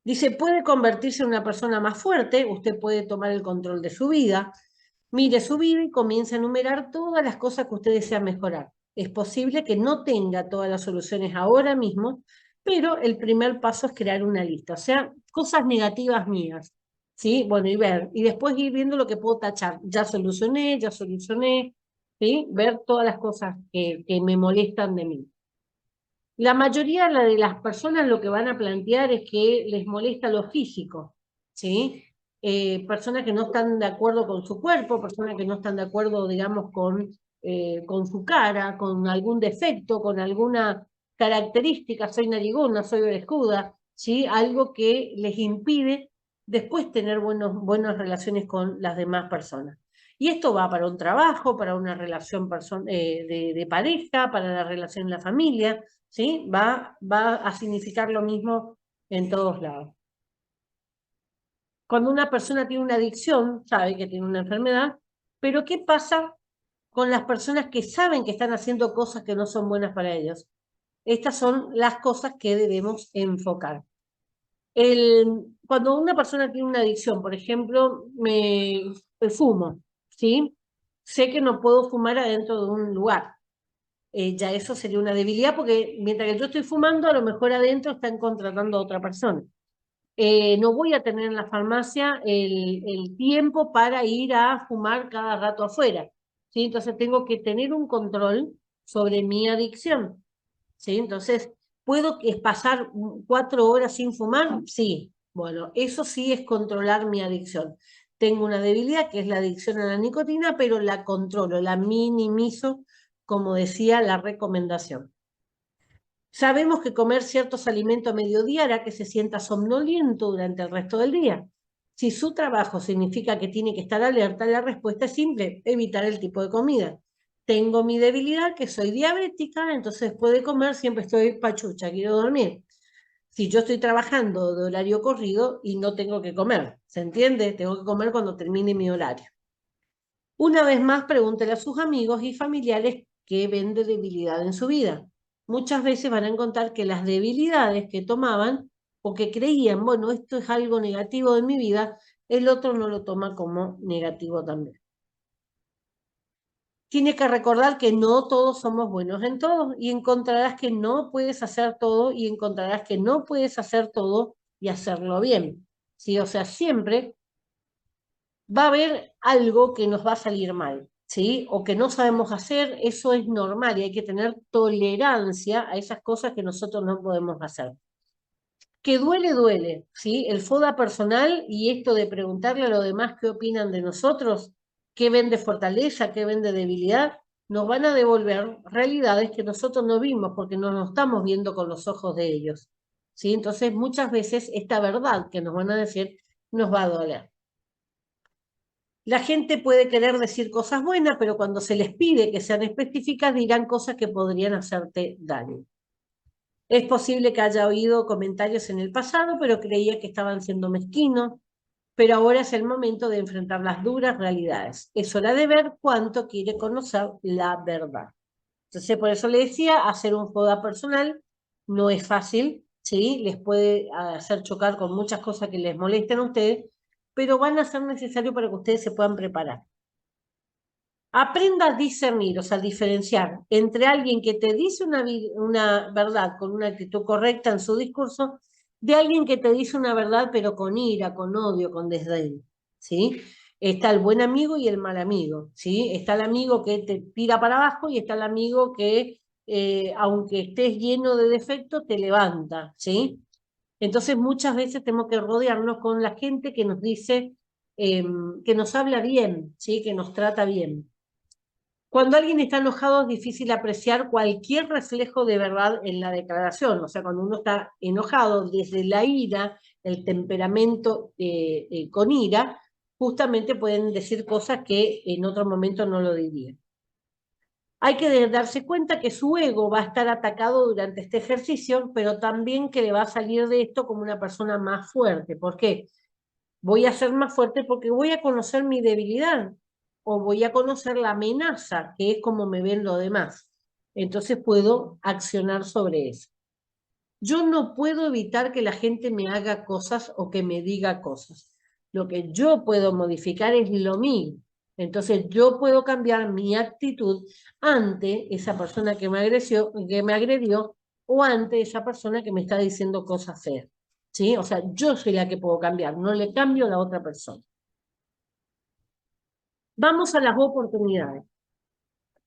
Dice, puede convertirse en una persona más fuerte, usted puede tomar el control de su vida, mire su vida y comience a enumerar todas las cosas que usted desea mejorar. Es posible que no tenga todas las soluciones ahora mismo, pero el primer paso es crear una lista, o sea, cosas negativas mías, ¿sí? Bueno, y ver, y después ir viendo lo que puedo tachar. Ya solucioné, ¿sí? Ver todas las cosas que me molestan de mí. La mayoría de las personas lo que van a plantear es que les molesta lo físico, ¿sí? Personas que no están de acuerdo con su cuerpo, personas que no están de acuerdo, digamos, con su cara, con algún defecto, con alguna característica, soy narigona, soy orejuda, ¿sí? Algo que les impide después tener buenas relaciones con las demás personas. Y esto va para un trabajo, para una relación de pareja, para la relación en la familia, ¿sí? Va a significar lo mismo en todos lados. Cuando una persona tiene una adicción, sabe que tiene una enfermedad, pero ¿qué pasa con las personas que saben que están haciendo cosas que no son buenas para ellos? Estas son las cosas que debemos enfocar. Cuando una persona tiene una adicción, por ejemplo, me fumo, ¿sí? Sé que no puedo fumar adentro de un lugar. Ya eso sería una debilidad porque mientras que yo estoy fumando, a lo mejor adentro están contratando a otra persona. No voy a tener en la farmacia el tiempo para ir a fumar cada rato afuera, ¿sí? Entonces tengo que tener un control sobre mi adicción, ¿sí? Entonces, ¿puedo pasar 4 horas sin fumar? Sí. Bueno, eso sí es controlar mi adicción. Tengo una debilidad que es la adicción a la nicotina, pero la controlo, la minimizo, como decía la recomendación. Sabemos que comer ciertos alimentos a mediodía hará que se sienta somnoliento durante el resto del día. Si su trabajo significa que tiene que estar alerta, la respuesta es simple, evitar el tipo de comida. Tengo mi debilidad, que soy diabética, entonces después de comer siempre estoy pachucha, quiero dormir. Si yo estoy trabajando de horario corrido y no tengo que comer, ¿se entiende? Tengo que comer cuando termine mi horario. Una vez más, pregúntele a sus amigos y familiares qué ven de debilidad en su vida. Muchas veces van a encontrar que las debilidades que tomaban o que creían, bueno, esto es algo negativo de mi vida, el otro no lo toma como negativo también. Tiene que recordar que no todos somos buenos en todo y encontrarás que no puedes hacer todo y encontrarás que no puedes hacer todo y hacerlo bien. ¿Sí? O sea, siempre va a haber algo que nos va a salir mal, ¿sí? O que no sabemos hacer, eso es normal y hay que tener tolerancia a esas cosas que nosotros no podemos hacer. Que duele, duele, ¿sí? El FODA personal y esto de preguntarle a los demás qué opinan de nosotros, qué ven de fortaleza, qué ven de debilidad, nos van a devolver realidades que nosotros no vimos porque no nos estamos viendo con los ojos de ellos, ¿sí? Entonces, muchas veces esta verdad que nos van a decir nos va a doler. La gente puede querer decir cosas buenas, pero cuando se les pide que sean específicas, dirán cosas que podrían hacerte daño. Es posible que haya oído comentarios en el pasado, pero creía que estaban siendo mezquinos, pero ahora es el momento de enfrentar las duras realidades. Es hora de ver cuánto quiere conocer la verdad. Entonces, por eso le decía, hacer un FODA personal no es fácil, ¿sí? Les puede hacer chocar con muchas cosas que les molesten a ustedes, pero van a ser necesarios para que ustedes se puedan preparar. Aprenda a discernir, o sea, diferenciar entre alguien que te dice una verdad con una actitud correcta en su discurso, de alguien que te dice una verdad pero con ira, con odio, con desdén, ¿sí? Está el buen amigo y el mal amigo, ¿sí? Está el amigo que te tira para abajo y está el amigo que, aunque estés lleno de defectos, te levanta, ¿sí? Entonces, muchas veces tenemos que rodearnos con la gente que nos dice, que nos habla bien, ¿sí? Que nos trata bien. Cuando alguien está enojado es difícil apreciar cualquier reflejo de verdad en la declaración. O sea, cuando uno está enojado desde la ira, el temperamento con ira, justamente pueden decir cosas que en otro momento no lo dirían. Hay que darse cuenta que su ego va a estar atacado durante este ejercicio, pero también que le va a salir de esto como una persona más fuerte. ¿Por qué? Voy a ser más fuerte porque voy a conocer mi debilidad o voy a conocer la amenaza, que es como me ven los demás. Entonces puedo accionar sobre eso. Yo no puedo evitar que la gente me haga cosas o que me diga cosas. Lo que yo puedo modificar es lo mío. Entonces yo puedo cambiar mi actitud ante esa persona que me agredió o ante esa persona que me está diciendo cosas feas. ¿Sí? O sea, yo soy la que puedo cambiar, no le cambio a la otra persona. Vamos a las oportunidades.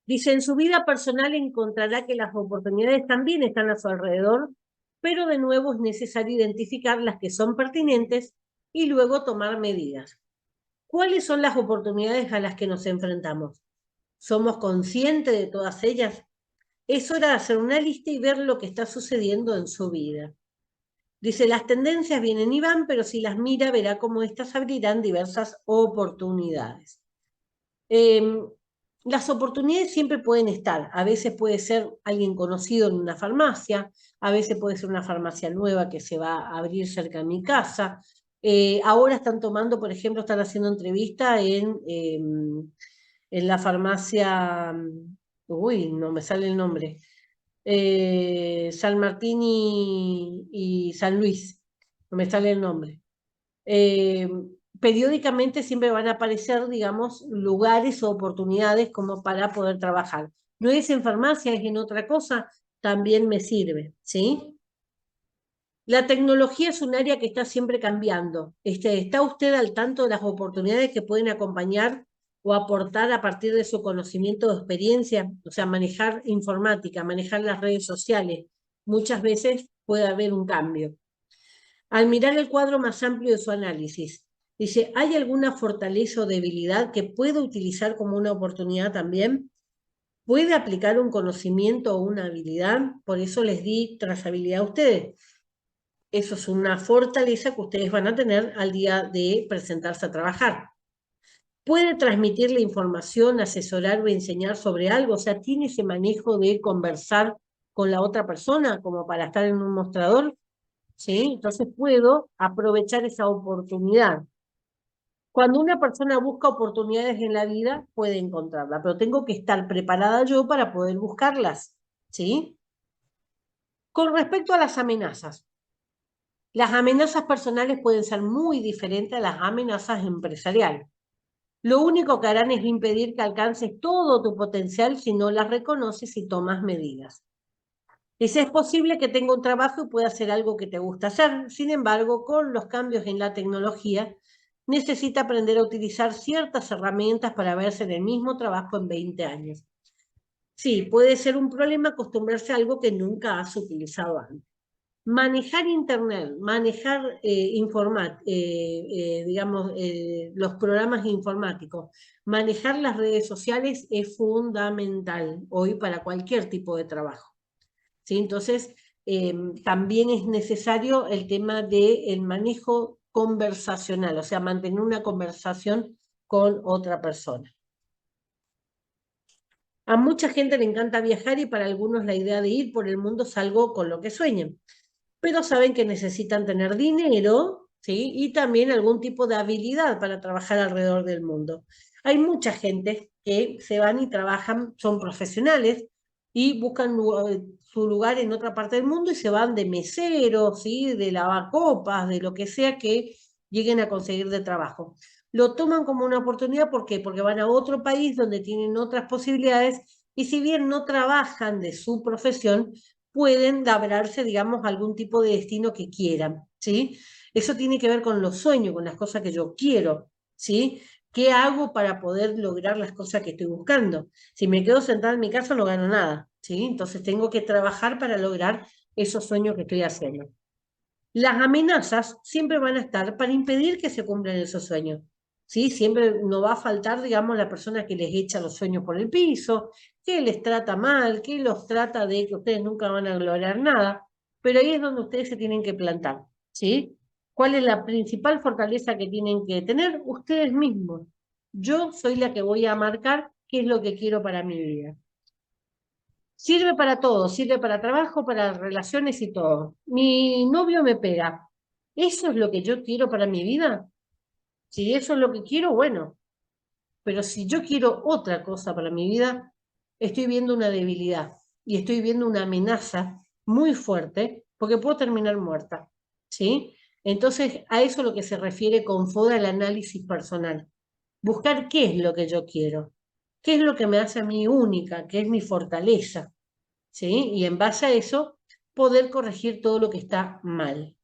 Dice, en su vida personal encontrará que las oportunidades también están a su alrededor, pero de nuevo es necesario identificar las que son pertinentes y luego tomar medidas. ¿Cuáles son las oportunidades a las que nos enfrentamos? ¿Somos conscientes de todas ellas? Es hora de hacer una lista y ver lo que está sucediendo en su vida. Dice, las tendencias vienen y van, pero si las mira, verá cómo éstas abrirán diversas oportunidades. Las oportunidades siempre pueden estar. A veces puede ser alguien conocido en una farmacia, a veces puede ser una farmacia nueva que se va a abrir cerca de mi casa. Ahora están tomando, por ejemplo, están haciendo entrevista en la farmacia, uy, no me sale el nombre, San Martín y San Luis, no me sale el nombre. Periódicamente siempre van a aparecer, digamos, lugares o oportunidades como para poder trabajar. No es en farmacia, es en otra cosa, también me sirve, ¿sí? La tecnología es un área que está siempre cambiando. ¿Está usted al tanto de las oportunidades que pueden acompañar o aportar a partir de su conocimiento o experiencia? O sea, manejar informática, manejar las redes sociales. Muchas veces puede haber un cambio. Al mirar el cuadro más amplio de su análisis, dice, ¿hay alguna fortaleza o debilidad que pueda utilizar como una oportunidad también? ¿Puede aplicar un conocimiento o una habilidad? Por eso les di trazabilidad a ustedes. Eso es una fortaleza que ustedes van a tener al día de presentarse a trabajar. ¿Puede transmitirle información, asesorar o enseñar sobre algo? O sea, ¿tiene ese manejo de conversar con la otra persona como para estar en un mostrador? ¿Sí? Entonces puedo aprovechar esa oportunidad. Cuando una persona busca oportunidades en la vida, puede encontrarla, pero tengo que estar preparada yo para poder buscarlas, ¿sí? Con respecto a las amenazas personales pueden ser muy diferentes a las amenazas empresariales. Lo único que harán es impedir que alcances todo tu potencial si no las reconoces y tomas medidas. Es posible que tenga un trabajo y pueda hacer algo que te gusta hacer. Sin embargo, con los cambios en la tecnología, necesita aprender a utilizar ciertas herramientas para verse en el mismo trabajo en 20 años. Sí, puede ser un problema acostumbrarse a algo que nunca has utilizado antes. Manejar Internet, manejar digamos, los programas informáticos, manejar las redes sociales es fundamental hoy para cualquier tipo de trabajo. ¿Sí? Entonces, también es necesario el tema del manejo conversacional, o sea, mantener una conversación con otra persona. A mucha gente le encanta viajar y para algunos la idea de ir por el mundo es algo con lo que sueñan, pero saben que necesitan tener dinero, ¿sí? Y también algún tipo de habilidad para trabajar alrededor del mundo. Hay mucha gente que se van y trabajan, son profesionales y buscan su lugar en otra parte del mundo y se van de meseros, ¿sí? De lavacopas, de lo que sea que lleguen a conseguir de trabajo. Lo toman como una oportunidad, ¿por qué? Porque van a otro país donde tienen otras posibilidades y si bien no trabajan de su profesión, pueden labrarse, digamos, algún tipo de destino que quieran, ¿sí? Eso tiene que ver con los sueños, con las cosas que yo quiero, ¿sí? ¿Qué hago para poder lograr las cosas que estoy buscando? Si me quedo sentada en mi casa no gano nada, ¿sí? Entonces tengo que trabajar para lograr esos sueños que estoy haciendo. Las amenazas siempre van a estar para impedir que se cumplan esos sueños. ¿Sí? Siempre no va a faltar, digamos, la persona que les echa los sueños por el piso, que les trata mal, que los trata de que ustedes nunca van a lograr nada, pero ahí es donde ustedes se tienen que plantar, ¿sí? ¿Cuál es la principal fortaleza que tienen que tener? Ustedes mismos. Yo soy la que voy a marcar qué es lo que quiero para mi vida. Sirve para todo, sirve para trabajo, para relaciones y todo. Mi novio me pega. ¿Eso es lo que yo quiero para mi vida? Si eso es lo que quiero, bueno. Pero si yo quiero otra cosa para mi vida, estoy viendo una debilidad y estoy viendo una amenaza muy fuerte porque puedo terminar muerta. ¿Sí? Entonces, a eso es lo que se refiere con FODA el análisis personal. Buscar qué es lo que yo quiero, qué es lo que me hace a mí única, qué es mi fortaleza. ¿Sí? Y en base a eso, poder corregir todo lo que está mal.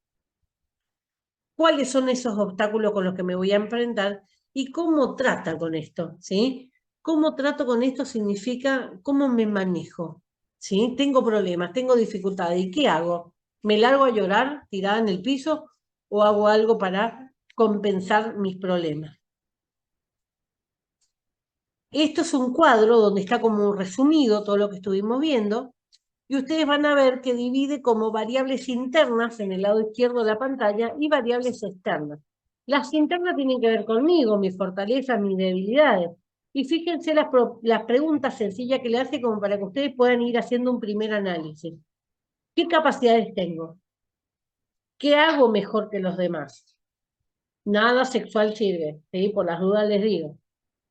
¿Cuáles son esos obstáculos con los que me voy a enfrentar y cómo trata con esto? ¿Sí? ¿Cómo trato con esto significa cómo me manejo? ¿Sí? Tengo problemas, tengo dificultades. ¿Y qué hago? ¿Me largo a llorar tirada en el piso o hago algo para compensar mis problemas? Esto es un cuadro donde está como resumido todo lo que estuvimos viendo. Y ustedes van a ver que divide como variables internas en el lado izquierdo de la pantalla y variables externas. Las internas tienen que ver conmigo, mis fortalezas, mis debilidades. Y fíjense las preguntas sencillas que le hace como para que ustedes puedan ir haciendo un primer análisis. ¿Qué capacidades tengo? ¿Qué hago mejor que los demás? Nada sexual sirve, ¿sí? Por las dudas les digo.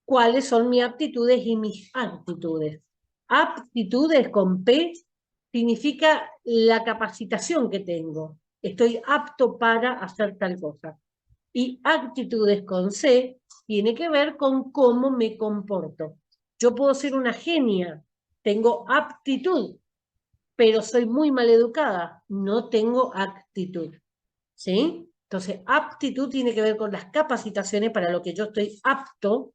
¿Cuáles son mis aptitudes y mis actitudes? Aptitudes con P significa la capacitación que tengo. Estoy apto para hacer tal cosa. Y actitudes con C tiene que ver con cómo me comporto. Yo puedo ser una genia, tengo aptitud, pero soy muy mal educada, no tengo actitud. ¿Sí? Entonces, aptitud tiene que ver con las capacitaciones para lo que yo estoy apto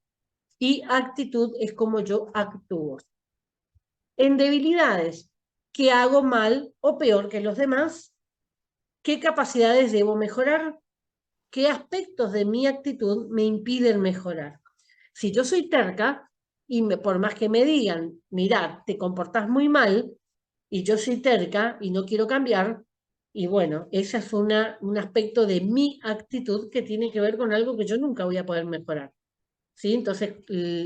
y actitud es como yo actúo. En debilidades, ¿qué hago mal o peor que los demás? ¿Qué capacidades debo mejorar? ¿Qué aspectos de mi actitud me impiden mejorar? Si yo soy terca y por más que me digan, mirá, te comportás muy mal y yo soy terca y no quiero cambiar, y bueno, ese es un aspecto de mi actitud que tiene que ver con algo que yo nunca voy a poder mejorar. ¿Sí? Entonces,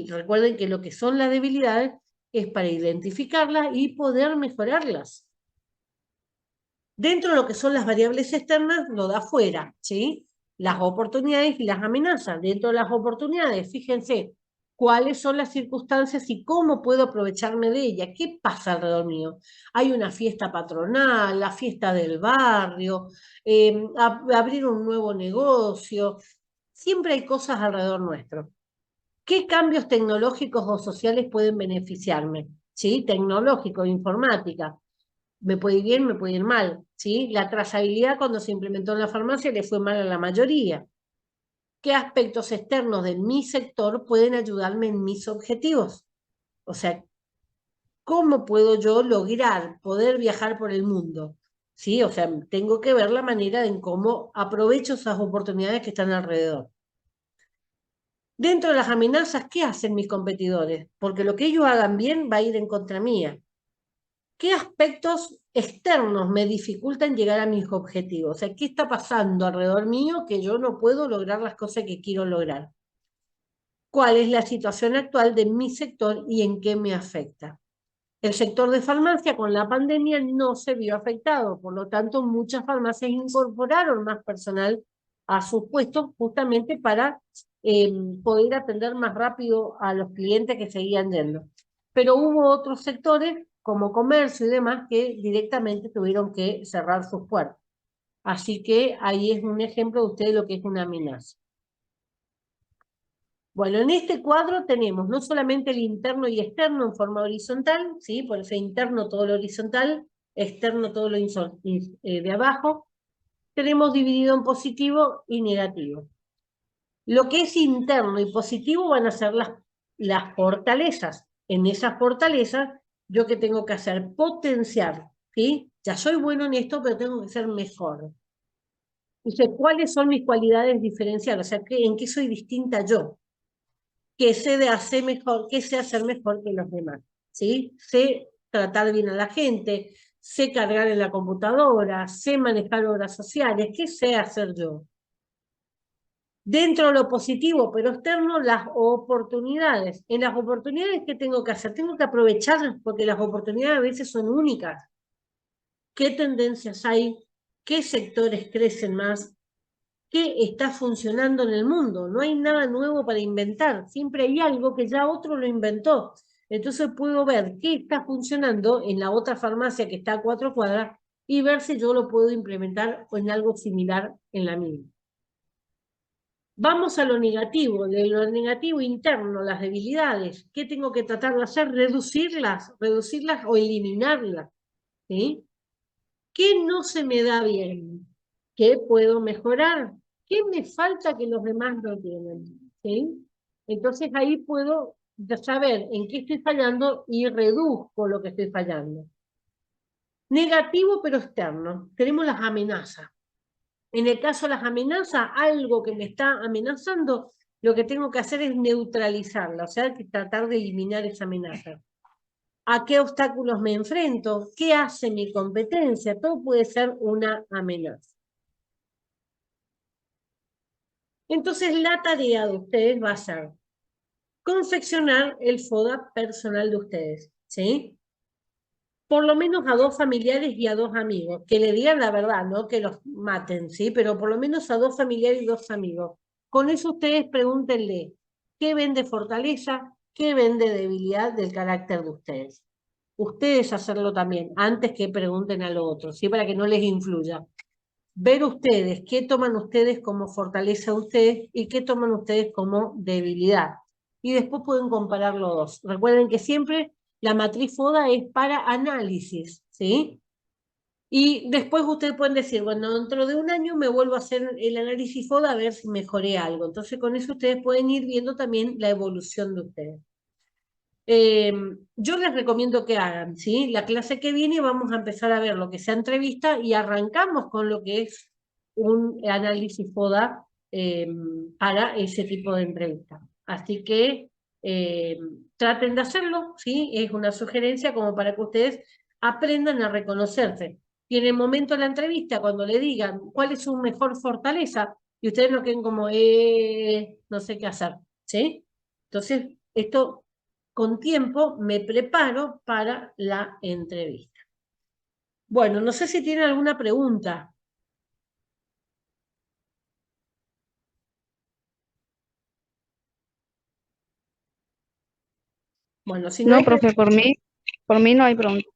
recuerden que lo que son las debilidades es para identificarlas y poder mejorarlas. Dentro de lo que son las variables externas, lo da afuera, ¿sí? Las oportunidades y las amenazas. Dentro de las oportunidades, fíjense cuáles son las circunstancias y cómo puedo aprovecharme de ellas. ¿Qué pasa alrededor mío? Hay una fiesta patronal, la fiesta del barrio, abrir un nuevo negocio. Siempre hay cosas alrededor nuestro. ¿Qué cambios tecnológicos o sociales pueden beneficiarme? ¿Sí? Tecnológico, informática. Me puede ir bien, me puede ir mal. ¿Sí? La trazabilidad cuando se implementó en la farmacia le fue mal a la mayoría. ¿Qué aspectos externos de mi sector pueden ayudarme en mis objetivos? O sea, ¿cómo puedo yo lograr poder viajar por el mundo? ¿Sí? O sea, tengo que ver la manera en cómo aprovecho esas oportunidades que están alrededor. Dentro de las amenazas, ¿qué hacen mis competidores? Porque lo que ellos hagan bien va a ir en contra mía. ¿Qué aspectos externos me dificultan llegar a mis objetivos? O sea, ¿qué está pasando alrededor mío que yo no puedo lograr las cosas que quiero lograr? cuál es la situación actual de mi sector y en qué me afecta. El sector de farmacia con la pandemia no se vio afectado, por lo tanto muchas farmacias incorporaron más personal a sus puestos justamente para poder atender más rápido a los clientes que seguían yendo. Pero hubo otros sectores como comercio y demás que directamente tuvieron que cerrar sus puertas. Así que ahí es un ejemplo de ustedes lo que es una amenaza. Bueno, en este cuadro tenemos no solamente el interno y externo en forma horizontal, ¿sí? Por eso interno todo lo horizontal, externo todo lo de abajo. Tenemos dividido en positivo y negativo. Lo que es interno y positivo van a ser las fortalezas. En esas fortalezas, ¿yo qué tengo que hacer? Potenciar, ¿sí? Ya soy bueno en esto, pero tengo que ser mejor. Dice, ¿cuáles son mis cualidades diferenciales? O sea, ¿en qué soy distinta yo? Que sé de hacer mejor, que sé hacer mejor que los demás, ¿sí? Sé tratar bien a la gente, sé cargar en la computadora, sé manejar obras sociales, ¿qué sé hacer yo? Dentro de lo positivo, pero externo, las oportunidades. En las oportunidades, ¿qué tengo que hacer? Tengo que aprovechar, porque las oportunidades a veces son únicas. ¿Qué tendencias hay? ¿Qué sectores crecen más? ¿Qué está funcionando en el mundo? No hay nada nuevo para inventar, siempre hay algo que ya otro lo inventó. Entonces puedo ver qué está funcionando en la otra farmacia que está a 4 cuadras y ver si yo lo puedo implementar en algo similar en la mía. Vamos a lo negativo, de lo negativo interno, las debilidades. ¿Qué tengo que tratar de hacer? Reducirlas o eliminarlas. ¿Sí? ¿Qué no se me da bien? ¿Qué puedo mejorar? ¿Qué me falta que los demás no tienen? ¿Sí? Entonces ahí puedo saber en qué estoy fallando y reduzco lo que estoy fallando. Negativo pero externo. Tenemos las amenazas. En el caso de las amenazas, algo que me está amenazando, lo que tengo que hacer es neutralizarla, o sea, que tratar de eliminar esa amenaza. ¿A qué obstáculos me enfrento? ¿Qué hace mi competencia? Todo puede ser una amenaza. Entonces, la tarea de ustedes va a ser confeccionar el FODA personal de ustedes, ¿sí? Por lo menos a 2 familiares y a 2 amigos, que le digan la verdad, no que los maten, ¿sí? Pero por lo menos a 2 familiares y 2 amigos. Con eso ustedes pregúntenle, ¿qué ven de fortaleza? ¿Qué ven de debilidad del carácter de ustedes? Ustedes hacerlo también, antes que pregunten a los otros, ¿sí? Para que no les influya. Ver ustedes, qué toman ustedes como fortaleza de ustedes y qué toman ustedes como debilidad. Y después pueden comparar los dos. Recuerden que siempre la matriz FODA es para análisis, ¿sí? Y después ustedes pueden decir, bueno, dentro de un año me vuelvo a hacer el análisis FODA a ver si mejoré algo. Entonces con eso ustedes pueden ir viendo también la evolución de ustedes. Yo les recomiendo que hagan, ¿sí? La clase que viene vamos a empezar a ver lo que sea entrevista y arrancamos con lo que es un análisis FODA para ese tipo de entrevista. Así que traten de hacerlo, ¿sí? Es una sugerencia como para que ustedes aprendan a reconocerse. Y en el momento de la entrevista, cuando le digan cuál es su mejor fortaleza, y ustedes no queden como, no sé qué hacer, ¿sí? Entonces, esto con tiempo me preparo para la entrevista. Bueno, no sé si tienen alguna pregunta. Bueno, si no No, hay... profe, por mí no hay pregunta.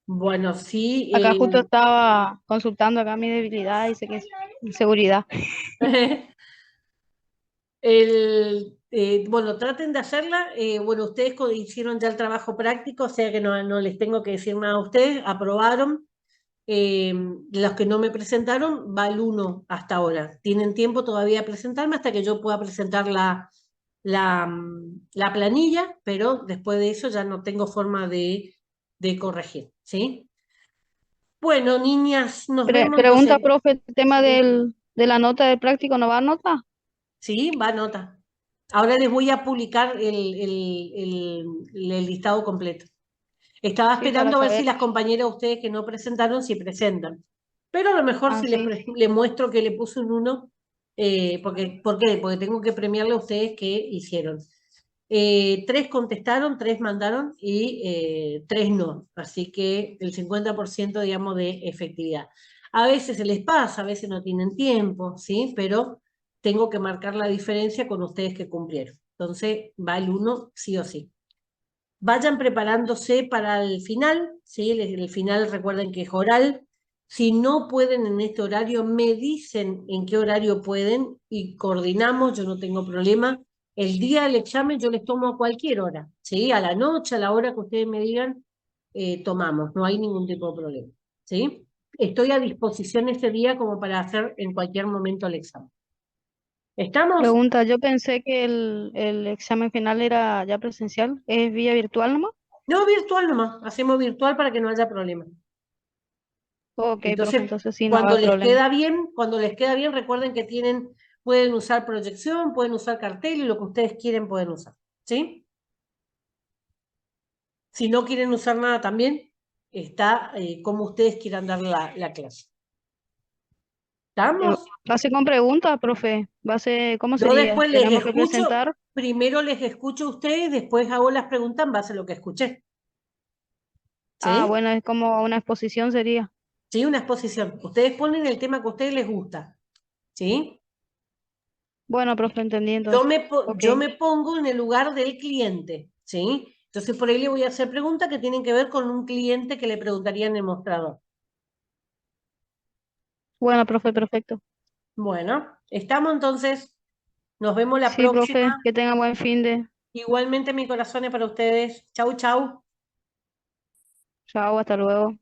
Bueno, sí. Acá justo estaba consultando acá mi debilidad y sé que es inseguridad. Bueno, traten de hacerla. Bueno, ustedes hicieron ya el trabajo práctico, o sea que no les tengo que decir nada a ustedes. Aprobaron. Los que no me presentaron, va el 1 hasta ahora. Tienen tiempo todavía a presentarme hasta que yo pueda presentar la planilla, pero después de eso ya no tengo forma de corregir, ¿sí? Bueno, niñas, nos vemos Pregunta, entonces. profe, el tema Sí, de la nota del práctico, ¿no va a nota? sí, va nota. Ahora les voy a publicar el listado completo. Estaba Sí, para esperando a ver si saber. las compañeras de ustedes que no presentaron, si presentan. Pero a lo mejor Ah, si sí. le muestro que le puse un 1, ¿por qué? Porque tengo que premiarle a ustedes que hicieron. 3 contestaron, 3 mandaron y 3 no. Así que el 50%, digamos, de efectividad. A veces se les pasa, a veces no tienen tiempo, ¿sí? Pero tengo que marcar la diferencia con ustedes que cumplieron. Entonces va el 1 sí o sí. Vayan preparándose para el final, ¿sí? El final recuerden que es oral. Si no pueden en este horario, me dicen en qué horario pueden y coordinamos, yo no tengo problema. El día del examen yo les tomo a cualquier hora, ¿sí? A la noche, a la hora que ustedes me digan, tomamos, no hay ningún tipo de problema, ¿sí? Estoy a disposición ese día como para hacer en cualquier momento el examen. ¿Estamos? Pregunta, yo pensé que el examen final era ya presencial, ¿es vía virtual nomás? No, virtual nomás, hacemos virtual para que no haya problema. Ok, profe, Entonces, entonces sí, no hay problema. cuando les queda bien, recuerden que pueden usar proyección, pueden usar cartel y lo que ustedes quieren pueden usar, ¿sí? Si no quieren usar nada también, está como ustedes quieran dar la clase. ¿Estamos? ¿Va a ser con preguntas, profe? ¿Va a ser, cómo Yo sería? después les ¿Tenemos que escucho, presentar? primero les escucho a ustedes, después hago las preguntas en base a lo que escuché, Ah, ¿sí? bueno, es como una exposición sería. ¿Sí? Una exposición. Ustedes ponen el tema que a ustedes les gusta, ¿sí? Bueno, profe, entendí entonces. Ok. Yo me pongo en el lugar del cliente, ¿sí? Entonces por ahí le voy a hacer preguntas que tienen que ver con un cliente que le preguntaría en el mostrador. Bueno, profe, perfecto. Bueno, estamos entonces, nos vemos la Sí, profe, próxima. que tenga buen fin de. Igualmente mi corazón es para ustedes. Chau, chau. Chao, hasta luego.